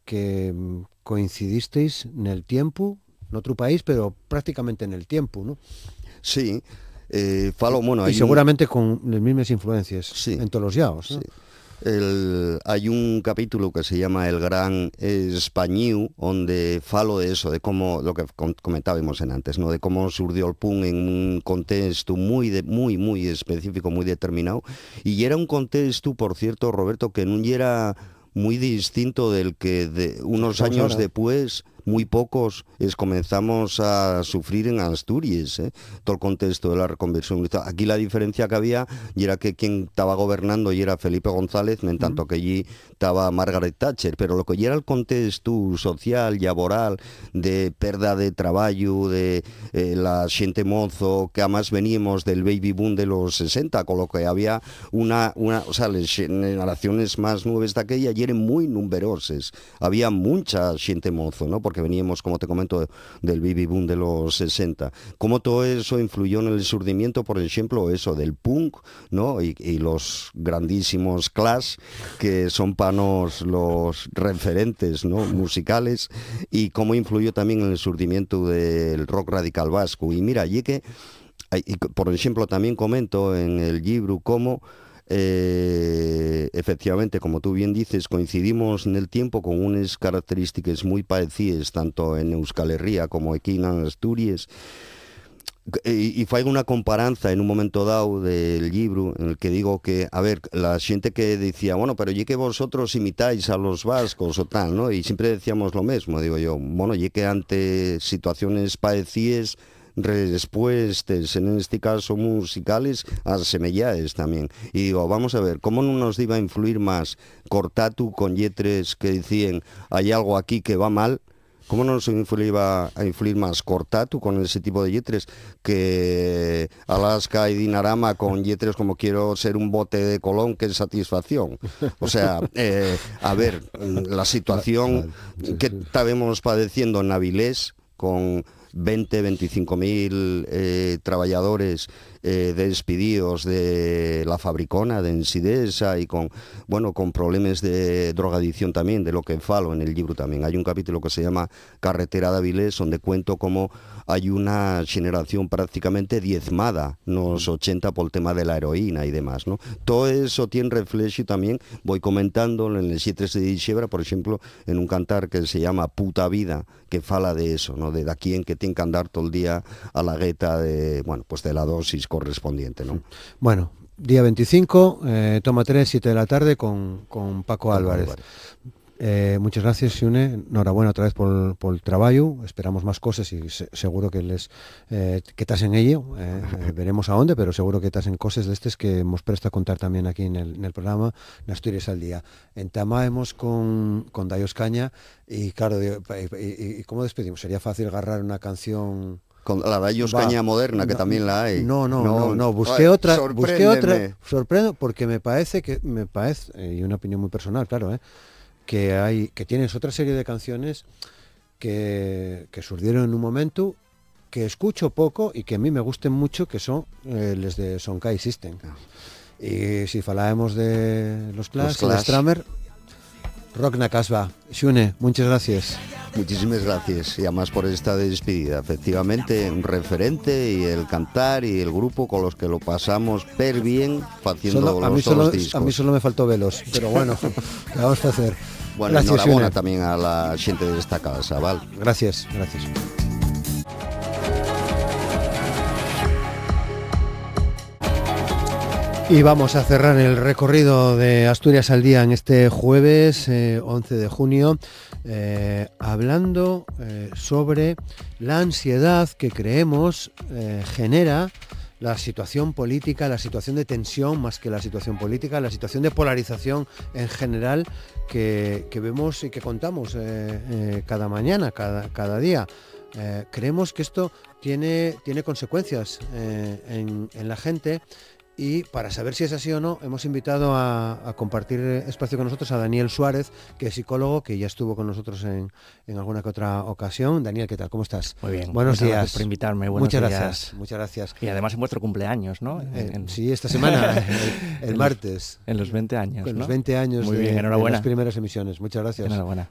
coincidisteis en el tiempo, en otro país, pero prácticamente en el tiempo, ¿no? Sí, bueno, y seguramente con las mismas influencias, sí, en todos los llaos, ¿no? Sí. Hay un capítulo que se llama El Gran Español, donde falo de eso, de cómo, lo que comentábamos antes, ¿no? De cómo surgió el punk en un contexto muy específico, muy determinado, y era un contexto, por cierto, Roberto, que no era muy distinto del que de unos años después, muy pocos, comenzamos a sufrir en Asturias, todo el contexto de la reconversión. Aquí la diferencia que había y era que quien estaba gobernando y era Felipe González, en tanto que allí estaba Margaret Thatcher, pero lo que ya era el contexto social, laboral, de pérdida de trabajo, de la xente mozo, que además veníamos del baby boom de los 60, con lo que había o sea, las generaciones más nuevas de aquella y eran muy numerosas, había mucha xente mozo, ¿no? Porque veníamos, como te comento, del baby boom de los 60. Cómo todo eso influyó en el surgimiento, por ejemplo, eso del punk, ¿no? Y los grandísimos Clash, que son para nos los referentes, ¿no? Musicales, y cómo influyó también en el surgimiento del rock radical vasco. Y mira, y que, por ejemplo, también comento en el libro cómo efectivamente, como tú bien dices, coincidimos en el tiempo con unas características muy parecidas tanto en Euskal Herria como aquí en Asturias, y fue una comparanza en un momento dado del libro en el que digo que, a ver, la gente que decía, bueno, pero y que vosotros imitáis a los vascos o tal, ¿no? Y siempre decíamos lo mismo, digo yo, bueno, y que ante situaciones parecidas, respuestas, en este caso musicales, asemelladas también. Y digo, vamos a ver, ¿cómo no nos iba a influir más Cortatu con lletres que decían, hay algo aquí que va mal? ¿Cómo no nos iba a influir más Cortatu con ese tipo de lletres que Alaska y Dinarama con lletres como quiero ser un bote de Colón, que es satisfacción? O sea, a ver, la situación que estábamos padeciendo en Avilés con 25.000 trabajadores despedidos de la Fabricona, de Ensidesa, y con problemas de drogadicción también, de lo que falo en el libro también. Hay un capítulo que se llama Carretera de Avilés, donde cuento cómo hay una generación prácticamente diezmada, nos 80 por el tema de la heroína y demás, ¿no? Todo eso tiene reflejo también, voy comentando en el 7 de diciembre, por ejemplo, en un cantar que se llama Puta Vida, que fala de eso, ¿no? De aquí en que tiene que andar todo el día a la gueta de la dosis correspondiente, ¿no? Bueno, día 25, toma 3, 7 de la tarde con Paco Álvarez. Muchas gracias, Xune. Enhorabuena otra vez por el trabajo. Esperamos más cosas y seguro que que estás en ello. Veremos a dónde, pero seguro que estás en cosas de estas que nos presta a contar también aquí en el programa de Asturias al Día. Entamábamos con Dayos Caña y claro, ¿y cómo despedimos? Sería fácil agarrar una canción... Con la Dayos Caña moderna, que también la hay. No, busqué otra, sorprendo, porque me parece, y una opinión muy personal, claro, que tienes otra serie de canciones que surgieron en un momento, que escucho poco y que a mí me gusten mucho, que son les de Sonkai System. Y si falábamos de los Clash, el Stramer, Rock na Casbah. Xune, muchas gracias. Muchísimas gracias, y además por esta despedida. Efectivamente, un referente, y el cantar y el grupo con los que lo pasamos per bien haciendo los discos. A mí solo me faltó velos, pero bueno, ¿qué vamos a hacer? Bueno, gracias, enhorabuena Xune. también a la gente de esta casa, ¿vale? Gracias. Y vamos a cerrar el recorrido de Asturias al Día en este jueves 11 de junio, hablando sobre la ansiedad que creemos genera la situación política, la situación de tensión, más que la situación política, la situación de polarización en general que vemos y que contamos cada mañana, cada día. Creemos que esto tiene consecuencias en la gente. Y para saber si es así o no, hemos invitado a compartir espacio con nosotros a Daniel Suárez, que es psicólogo, que ya estuvo con nosotros en alguna que otra ocasión. Daniel, ¿qué tal? ¿Cómo estás? Muy bien. Buenos días. Gracias por invitarme. Buenos días. Muchas gracias. Y además en vuestro cumpleaños, ¿no? Sí, esta semana, el martes. En los 20 años, En ¿no? los 20 años. Muy bien, enhorabuena. De las primeras emisiones. Muchas gracias. Enhorabuena.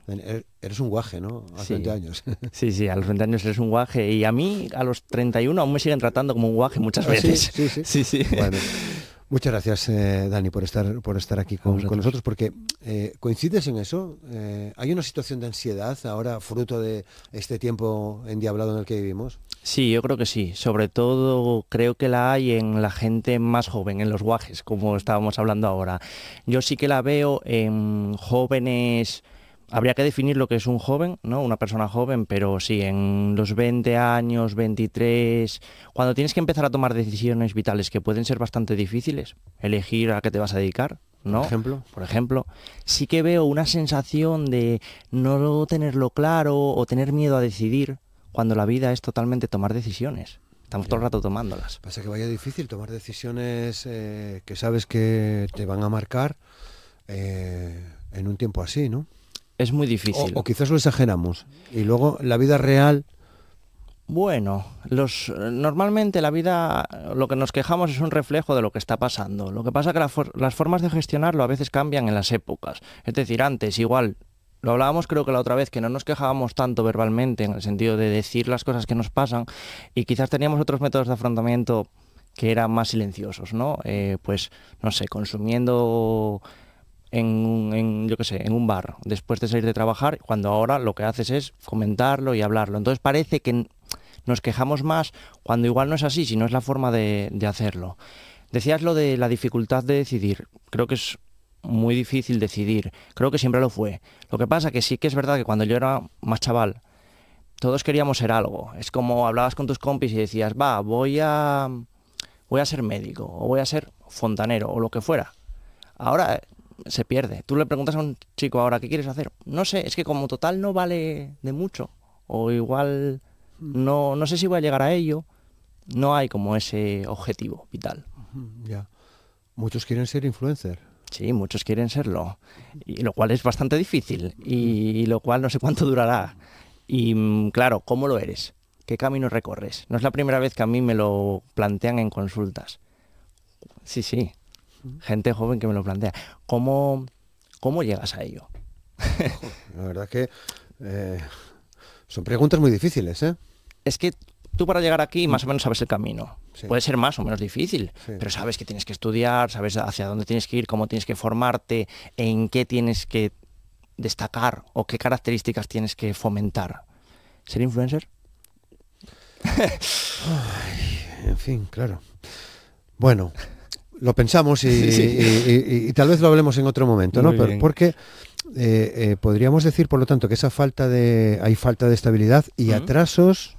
Eres un guaje, ¿no? A 20 años. Sí, a los 20 años eres un guaje. Y a mí, a los 31, aún me siguen tratando como un guaje muchas veces. Sí. Bueno. Muchas gracias, Dani, por estar aquí con nosotros, porque coincides en eso. ¿Hay una situación de ansiedad ahora, fruto de este tiempo endiablado en el que vivimos? Sí, yo creo que sí. Sobre todo creo que la hay en la gente más joven, en los guajes, como estábamos hablando ahora. Yo sí que la veo en jóvenes... Habría que definir lo que es un joven, ¿no? Una persona joven, pero sí, en los 20 años, 23, cuando tienes que empezar a tomar decisiones vitales que pueden ser bastante difíciles, elegir a qué te vas a dedicar, ¿no? Por ejemplo, sí que veo una sensación de no tenerlo claro o tener miedo a decidir, cuando la vida es totalmente tomar decisiones. Estamos todo el rato tomándolas. Pasa que vaya difícil tomar decisiones que sabes que te van a marcar en un tiempo así, ¿no? Es muy difícil. O quizás lo exageramos. Y luego la vida real... Bueno, normalmente la vida, lo que nos quejamos es un reflejo de lo que está pasando. Lo que pasa es que las formas de gestionarlo a veces cambian en las épocas. Es decir, antes igual, lo hablábamos creo que la otra vez, que no nos quejábamos tanto verbalmente, en el sentido de decir las cosas que nos pasan, y quizás teníamos otros métodos de afrontamiento que eran más silenciosos, ¿no? Pues, no sé, consumiendo... en un bar, después de salir de trabajar, cuando ahora lo que haces es comentarlo y hablarlo. Entonces parece que nos quejamos más cuando igual no es así, sino es la forma de hacerlo. Decías lo de la dificultad de decidir. Creo que es muy difícil decidir. Creo que siempre lo fue. Lo que pasa que sí que es verdad que cuando yo era más chaval, todos queríamos ser algo. Es como hablabas con tus compis y decías, voy a ser médico, o voy a ser fontanero, o lo que fuera. Ahora... se pierde. Tú le preguntas a un chico ahora, ¿qué quieres hacer? No sé, es que como total no vale de mucho, o igual no sé si voy a llegar a ello, no hay como ese objetivo vital. Ya. Muchos quieren ser influencer. Sí, muchos quieren serlo, y lo cual es bastante difícil, y lo cual no sé cuánto durará. Y claro, ¿cómo lo eres? ¿Qué camino recorres? No es la primera vez que a mí me lo plantean en consultas. Sí, gente joven que me lo plantea. ¿Cómo llegas a ello? La verdad que son preguntas muy difíciles, ¿eh? Es que tú para llegar aquí más o menos sabes el camino. Sí. Puede ser más o menos difícil, Sí. pero sabes que tienes que estudiar, sabes hacia dónde tienes que ir, cómo tienes que formarte, en qué tienes que destacar o qué características tienes que fomentar. ¿Ser influencer? En fin, claro. Bueno, lo pensamos y tal vez lo hablemos en otro momento, ¿no? Muy bien. Porque podríamos decir, por lo tanto, que hay falta de estabilidad y atrasos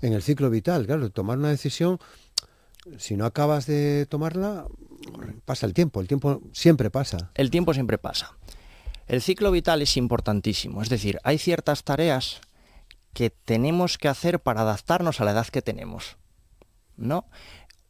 en el ciclo vital. Claro, tomar una decisión, si no acabas de tomarla, pasa el tiempo siempre pasa. El tiempo siempre pasa. El ciclo vital es importantísimo, es decir, hay ciertas tareas que tenemos que hacer para adaptarnos a la edad que tenemos, ¿no?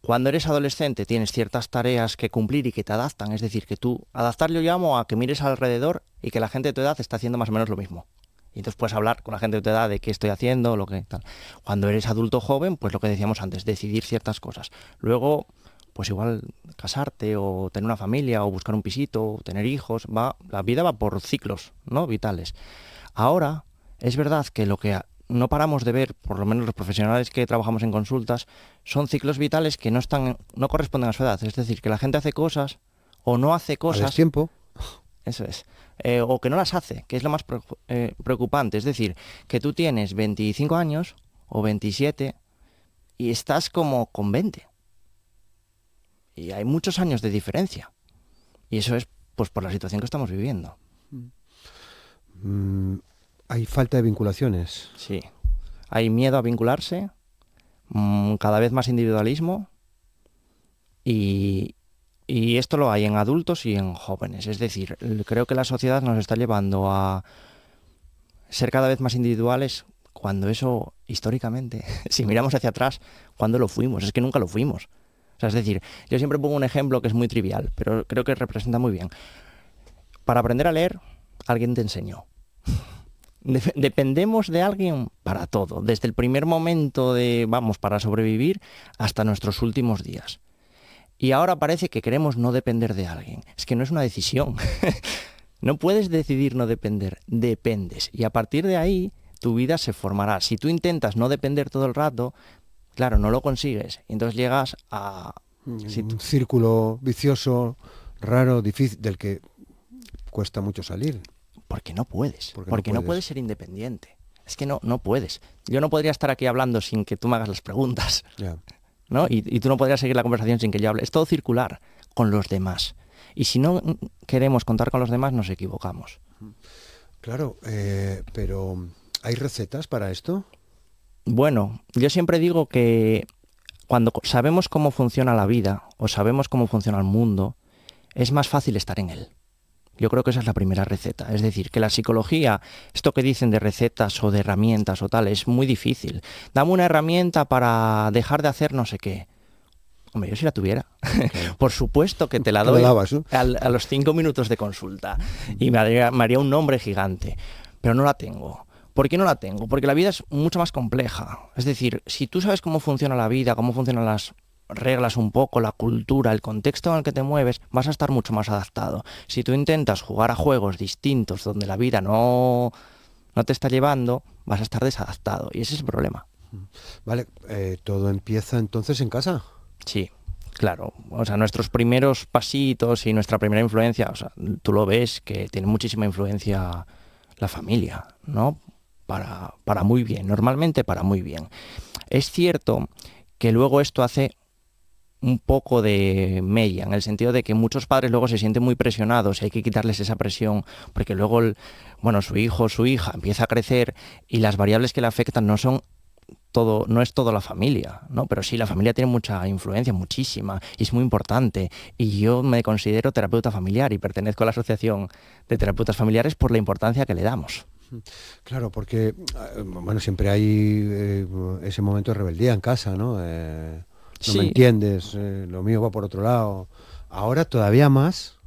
Cuando eres adolescente tienes ciertas tareas que cumplir y que te adaptan, es decir, que tú, adaptar yo llamo a que mires alrededor y que la gente de tu edad está haciendo más o menos lo mismo. Y entonces puedes hablar con la gente de tu edad de qué estoy haciendo, lo que tal. Cuando eres adulto joven, pues lo que decíamos antes, decidir ciertas cosas. Luego, pues igual casarte o tener una familia o buscar un pisito, o tener hijos, la vida va por ciclos, ¿no? Vitales. Ahora, es verdad que lo que no paramos de ver, por lo menos los profesionales que trabajamos en consultas, son ciclos vitales que no corresponden a su edad. Es decir, que la gente hace cosas o no hace Al cosas. tiempo. Eso es. O que no las hace, que es lo más preocupante. Es decir, que tú tienes 25 años o 27 y estás como con 20. Y hay muchos años de diferencia. Y eso es pues por la situación que estamos viviendo. Hay falta de vinculaciones. Sí. Hay miedo a vincularse, cada vez más individualismo y esto lo hay en adultos y en jóvenes. Es decir, creo que la sociedad nos está llevando a ser cada vez más individuales cuando eso, históricamente, si miramos hacia atrás, ¿cuándo lo fuimos? Es que nunca lo fuimos. O sea, es decir, yo siempre pongo un ejemplo que es muy trivial, pero creo que representa muy bien. Para aprender a leer, alguien te enseñó. Dependemos de alguien para todo, desde el primer momento para sobrevivir hasta nuestros últimos días. Y ahora parece que queremos no depender de alguien. Es que no es una decisión. No puedes decidir no depender, dependes. Y a partir de ahí, tu vida se formará. Si tú intentas no depender todo el rato, claro, no lo consigues. Y entonces llegas a un círculo vicioso, raro, difícil, del que cuesta mucho salir. Porque no puedes. Porque no puedes ser independiente. Es que no puedes. Yo no podría estar aquí hablando sin que tú me hagas las preguntas. Ya. ¿No? Y tú no podrías seguir la conversación sin que yo hable. Es todo circular con los demás. Y si no queremos contar con los demás, nos equivocamos. Claro, pero ¿hay recetas para esto? Bueno, yo siempre digo que cuando sabemos cómo funciona la vida o sabemos cómo funciona el mundo, es más fácil estar en él. Yo creo que esa es la primera receta. Es decir, que la psicología, esto que dicen de recetas o de herramientas o tal, es muy difícil. Dame una herramienta para dejar de hacer no sé qué. Hombre, yo si la tuviera, por supuesto que te la doy a los 5 minutos de consulta y me haría un nombre gigante, pero no la tengo. ¿Por qué no la tengo? Porque la vida es mucho más compleja. Es decir, si tú sabes cómo funciona la vida, cómo funcionan las reglas un poco, la cultura, el contexto en el que te mueves, vas a estar mucho más adaptado. Si tú intentas jugar a juegos distintos donde la vida no te está llevando, vas a estar desadaptado y ese es el problema. Vale, ¿todo empieza entonces en casa? Sí, claro. O sea, nuestros primeros pasitos y nuestra primera influencia, o sea, tú lo ves que tiene muchísima influencia la familia, ¿no? Para muy bien, normalmente para muy bien. Es cierto que luego esto hace un poco de mella, en el sentido de que muchos padres luego se sienten muy presionados y hay que quitarles esa presión, porque luego su hijo o su hija empieza a crecer y las variables que le afectan no es todo la familia, ¿no? Pero sí, la familia tiene mucha influencia, muchísima, y es muy importante. Y yo me considero terapeuta familiar y pertenezco a la Asociación de Terapeutas Familiares por la importancia que le damos. Claro, porque siempre hay ese momento de rebeldía en casa, ¿no? No Sí. me entiendes, lo mío va por otro lado. Ahora todavía más.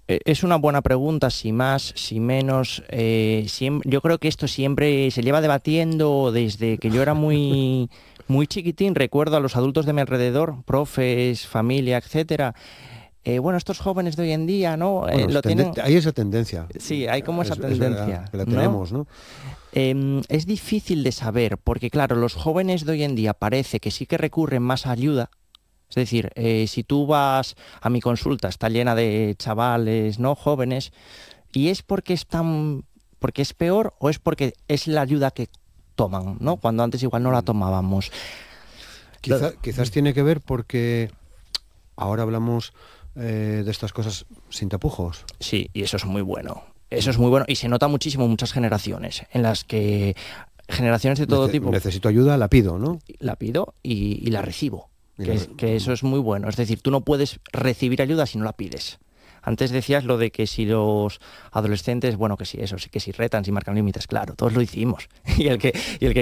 Es una buena pregunta, si más, si menos. Yo creo que esto siempre se lleva debatiendo desde que yo era muy, muy chiquitín. Recuerdo a los adultos de mi alrededor, profes, familia, etcétera. Bueno, estos jóvenes de hoy en día, ¿no? Hay esa tendencia. Sí, hay como esa tendencia. Que la tenemos, ¿no? Es difícil de saber, porque claro, los jóvenes de hoy en día parece que sí que recurren más a ayuda. Es decir, si tú vas a mi consulta, está llena de chavales, ¿no? Jóvenes, y es porque es peor o es porque es la ayuda que toman, ¿no? Cuando antes igual no la tomábamos. Quizás tiene que ver porque ahora hablamos de estas cosas sin tapujos. Sí, y eso es muy bueno. Eso es muy bueno y se nota muchísimo en muchas generaciones, en las que generaciones de todo tipo. Necesito ayuda, la pido, ¿no? La pido y la recibo. Que eso es muy bueno. Es decir, tú no puedes recibir ayuda si no la pides. Antes decías lo de que si los adolescentes, bueno, que sí, eso sí, que si retan, si marcan límites, claro, todos lo hicimos. Y el que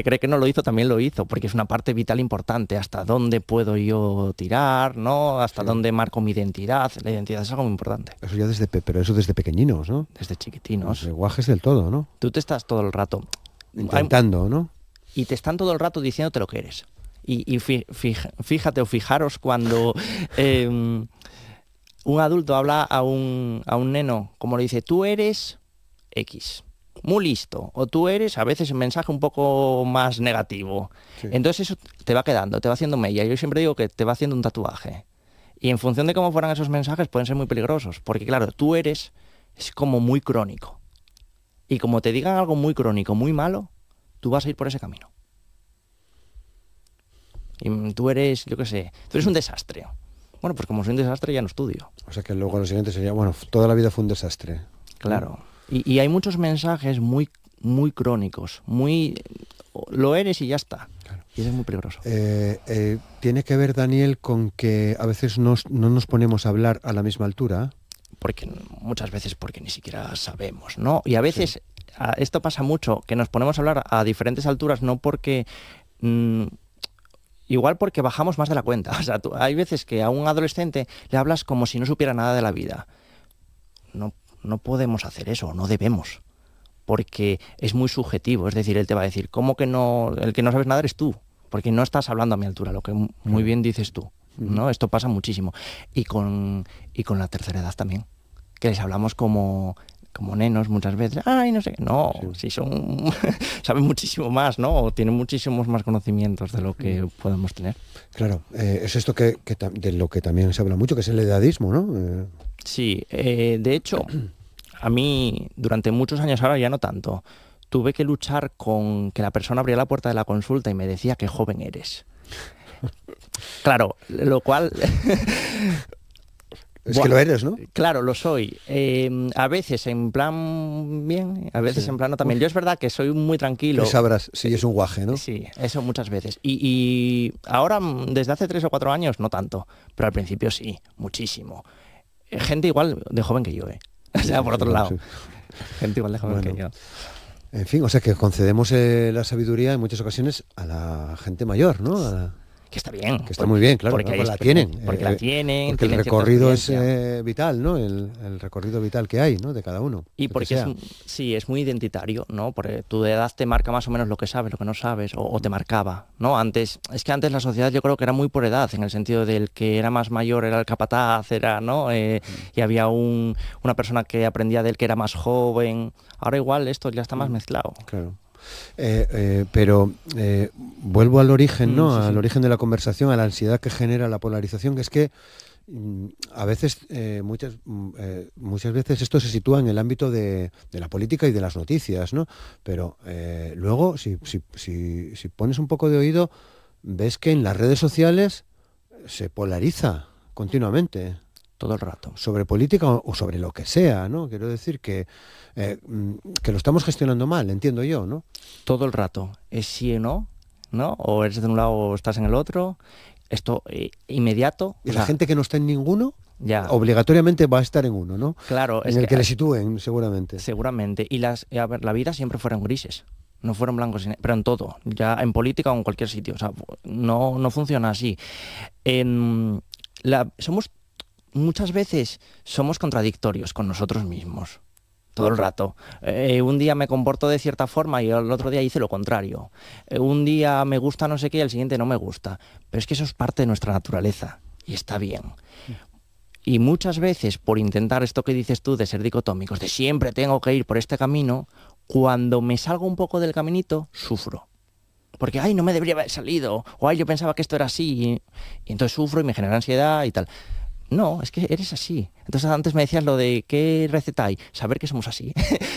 cree que no lo hizo también lo hizo, porque es una parte vital importante. Hasta dónde puedo yo tirar, ¿no? Hasta dónde marco mi identidad. La identidad es algo muy importante. Eso ya pero eso desde pequeñinos, ¿no? Desde chiquitinos. Los lenguajes del todo, ¿no? Tú te estás todo el rato intentando, ¿no? Y te están todo el rato diciéndote lo que eres. Y fíjate o fijaros cuando un adulto habla a un neno, como le dice, tú eres X, muy listo, o tú eres, a veces un mensaje un poco más negativo. Sí. Entonces eso te va quedando, te va haciendo mella. Yo siempre digo que te va haciendo un tatuaje. Y en función de cómo fueran esos mensajes pueden ser muy peligrosos, porque claro, tú eres es como muy crónico. Y como te digan algo muy crónico, muy malo, tú vas a ir por ese camino. Y tú eres, yo qué sé, tú eres un desastre. Bueno, pues como soy un desastre ya no estudio. O sea que luego lo siguiente sería, bueno, toda la vida fue un desastre. Claro. Y hay muchos mensajes muy, muy crónicos, lo eres y ya está. Claro. Y eso es muy peligroso. ¿Tiene que ver, Daniel, con que a veces no nos ponemos a hablar a la misma altura? Muchas veces porque ni siquiera sabemos, ¿no? Y a veces, esto pasa mucho, que nos ponemos a hablar a diferentes alturas, no porque... igual porque bajamos más de la cuenta. O sea, hay veces que a un adolescente le hablas como si no supiera nada de la vida. No podemos hacer eso, no debemos. Porque es muy subjetivo. Es decir, él te va a decir, ¿cómo que no? El que no sabes nada eres tú. Porque no estás hablando a mi altura, lo que muy bien dices tú, ¿no? Esto pasa muchísimo. Y con la tercera edad también. Que les hablamos como nenos muchas veces, ay, no sé, no, sí. Si saben muchísimo más, ¿no? O tienen muchísimos más conocimientos de lo que podemos tener. Claro, es esto que de lo que también se habla mucho, que es el edadismo, ¿no? Sí, de hecho, a mí durante muchos años, ahora ya no tanto, tuve que luchar con que la persona abría la puerta de la consulta y me decía qué joven eres. Claro, lo cual... Es que lo eres, ¿no? Claro, lo soy. A veces en plan bien, a veces en plan no también. Yo es verdad que soy muy tranquilo. Que sabrás si es un guaje, ¿no? Sí, eso muchas veces. Y ahora, desde hace 3 o 4 años, no tanto. Pero al principio sí, muchísimo. Gente igual de joven que yo, ¿eh? O sea, por otro lado. Sí. Gente igual de joven que yo. En fin, o sea que concedemos la sabiduría en muchas ocasiones a la gente mayor, ¿no? Que está bien. Que está muy bien, claro, porque la tienen. Porque la tienen. Porque el recorrido es vital, ¿no? El recorrido vital que hay, ¿no? De cada uno. Y porque es muy identitario, ¿no? Porque tu edad te marca más o menos lo que sabes, lo que no sabes, o te marcaba, ¿no? Antes la sociedad yo creo que era muy por edad, en el sentido del que era más mayor era el capataz, ¿no? Y había una persona que aprendía del que era más joven. Ahora igual esto ya está más mezclado. Claro. Pero vuelvo al origen, ¿no? Al origen de la conversación, a la ansiedad que genera la polarización, que es que a veces, muchas veces esto se sitúa en el ámbito de la política y de las noticias, ¿no? Pero luego, si pones un poco de oído, ves que en las redes sociales se polariza continuamente. Todo el rato. Sobre política o sobre lo que sea, ¿no? Quiero decir que lo estamos gestionando mal, entiendo yo, ¿no? Todo el rato. Es sí o no, ¿no? O eres de un lado o estás en el otro. Esto inmediato. Y la gente que no está en ninguno, ya obligatoriamente va a estar en uno, ¿no? Claro. En el que le sitúen, seguramente. Seguramente. Y la vida siempre fueron grises. No fueron blancos, pero en todo. Ya en política o en cualquier sitio. O sea, no funciona así. Somos muchas veces somos contradictorios con nosotros mismos. Todo el rato. Un día me comporto de cierta forma y el otro día hice lo contrario. Un día me gusta no sé qué y el siguiente no me gusta. Pero es que eso es parte de nuestra naturaleza y está bien. Y muchas veces, por intentar esto que dices tú de ser dicotómicos, de siempre tengo que ir por este camino, cuando me salgo un poco del caminito, sufro. Porque, ay, no me debería haber salido, o ay, yo pensaba que esto era así, y entonces sufro y me genera ansiedad y tal. No, es que eres así. Entonces antes me decías lo de ¿qué receta hay? Saber que somos así.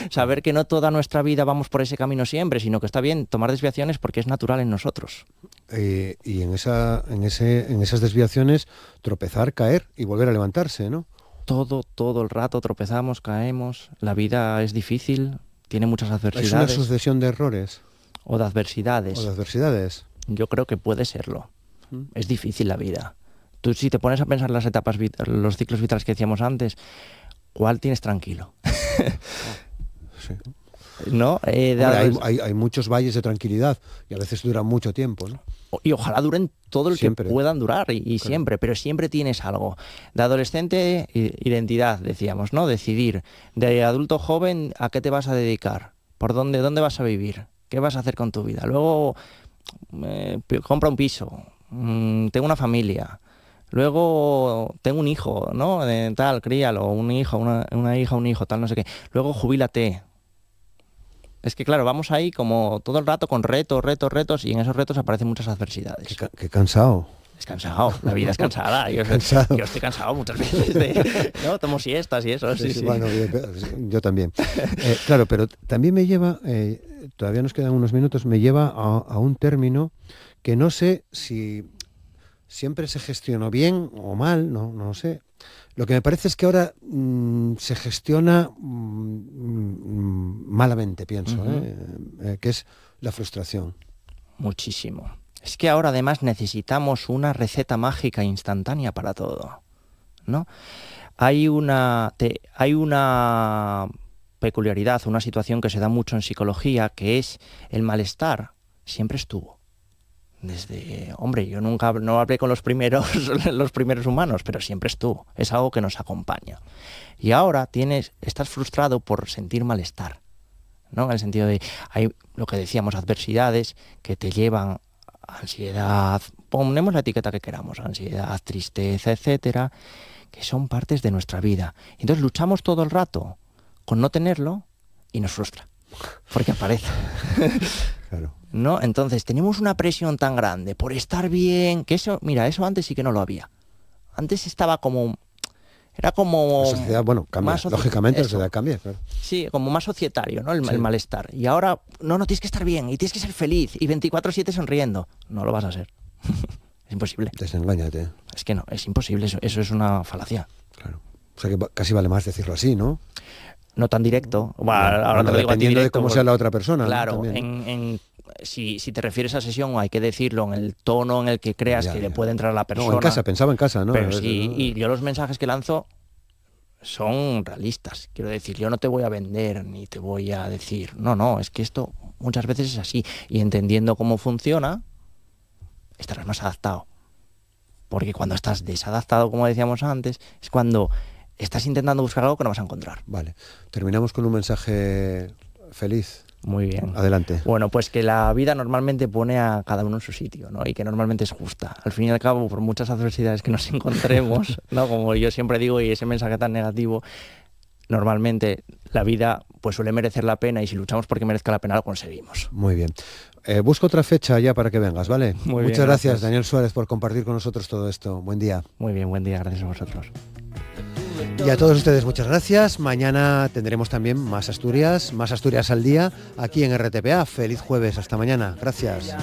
Saber que no toda nuestra vida vamos por ese camino siempre, sino que está bien tomar desviaciones porque es natural en nosotros. Y en esas desviaciones tropezar, caer y volver a levantarse, ¿no? Todo el rato tropezamos, caemos, la vida es difícil, tiene muchas adversidades. ¿Es una sucesión de errores? O de adversidades. ¿O de adversidades? Yo creo que puede serlo. Es difícil la vida. Tú si te pones a pensar las etapas, los ciclos vitales que decíamos antes, ¿cuál tienes tranquilo? Sí. ¿No? Hay muchos valles de tranquilidad y a veces duran mucho tiempo, ¿no? Y ojalá duren todo el siempre. Que puedan durar y claro. Siempre, pero siempre tienes algo. De adolescente, identidad, decíamos, ¿no? Decidir. De adulto joven, ¿a qué te vas a dedicar? ¿Dónde vas a vivir? ¿Qué vas a hacer con tu vida? Luego, compra un piso, tengo una familia. Luego tengo un hijo, ¿no? Tal, críalo, un hijo, una hija, un hijo, tal, no sé qué. Luego jubílate. Es que claro, vamos ahí como todo el rato con retos, y en esos retos aparecen muchas adversidades. Qué cansado. Es cansado, la vida es cansada. Yo estoy cansado muchas veces. ¿No? Tomo siestas y eso. Sí. Bueno, yo también. Claro, pero también me lleva, todavía nos quedan unos minutos, me lleva a un término que no sé si siempre se gestionó bien o mal, no lo sé. Lo que me parece es que ahora se gestiona malamente, pienso, que es la frustración. Muchísimo. Es que ahora además necesitamos una receta mágica instantánea para todo, ¿no? Hay una peculiaridad, una situación que se da mucho en psicología, que es el malestar. Siempre estuvo. Yo nunca no hablé con los primeros humanos, pero siempre estuvo. Es algo que nos acompaña. Y ahora estás frustrado por sentir malestar, ¿no? En el sentido de, hay lo que decíamos, adversidades que te llevan a ansiedad, ponemos la etiqueta que queramos, ansiedad, tristeza, etcétera, que son partes de nuestra vida. Entonces luchamos todo el rato con no tenerlo y nos frustra, porque aparece. Claro. ¿No? Entonces tenemos una presión tan grande por estar bien, que eso antes sí que no lo había. Antes estaba como... Era como... La sociedad, bueno, cambia. Lógicamente la sociedad cambia, claro. Sí, como más societario, ¿no? El malestar. Y ahora, no, tienes que estar bien y tienes que ser feliz y 24/7 sonriendo. No lo vas a ser. Es imposible. Desengáñate. Es que no, es imposible. Eso es una falacia. Claro. O sea que casi vale más decirlo así, ¿no? No tan directo. Ahora te lo digo a ti dependiendo directo, de cómo sea la otra persona. Claro, ¿no? Si te refieres a sesión, hay que decirlo en el tono en el que creas que le puede entrar a la persona. No, en casa, pensaba en casa, ¿no? Pero sí, ¿no? Y yo los mensajes que lanzo son realistas. Quiero decir, yo no te voy a vender ni te voy a decir, no, es que esto muchas veces es así. Y entendiendo cómo funciona, estarás más adaptado. Porque cuando estás desadaptado, como decíamos antes, es cuando estás intentando buscar algo que no vas a encontrar. Vale. Terminamos con un mensaje feliz. Muy bien. Adelante. Bueno, pues que la vida normalmente pone a cada uno en su sitio, ¿no? Y que normalmente es justa. Al fin y al cabo, por muchas adversidades que nos encontremos, ¿no? Como yo siempre digo, y ese mensaje tan negativo, normalmente la vida pues suele merecer la pena y si luchamos porque merezca la pena lo conseguimos. Muy bien. Busco otra fecha ya para que vengas, ¿vale? Muchas gracias, Daniel Suárez, por compartir con nosotros todo esto. Buen día. Muy bien, buen día. Gracias a vosotros. Y a todos ustedes muchas gracias. Mañana tendremos también más Asturias al día, aquí en RTPA. Feliz jueves, hasta mañana. Gracias.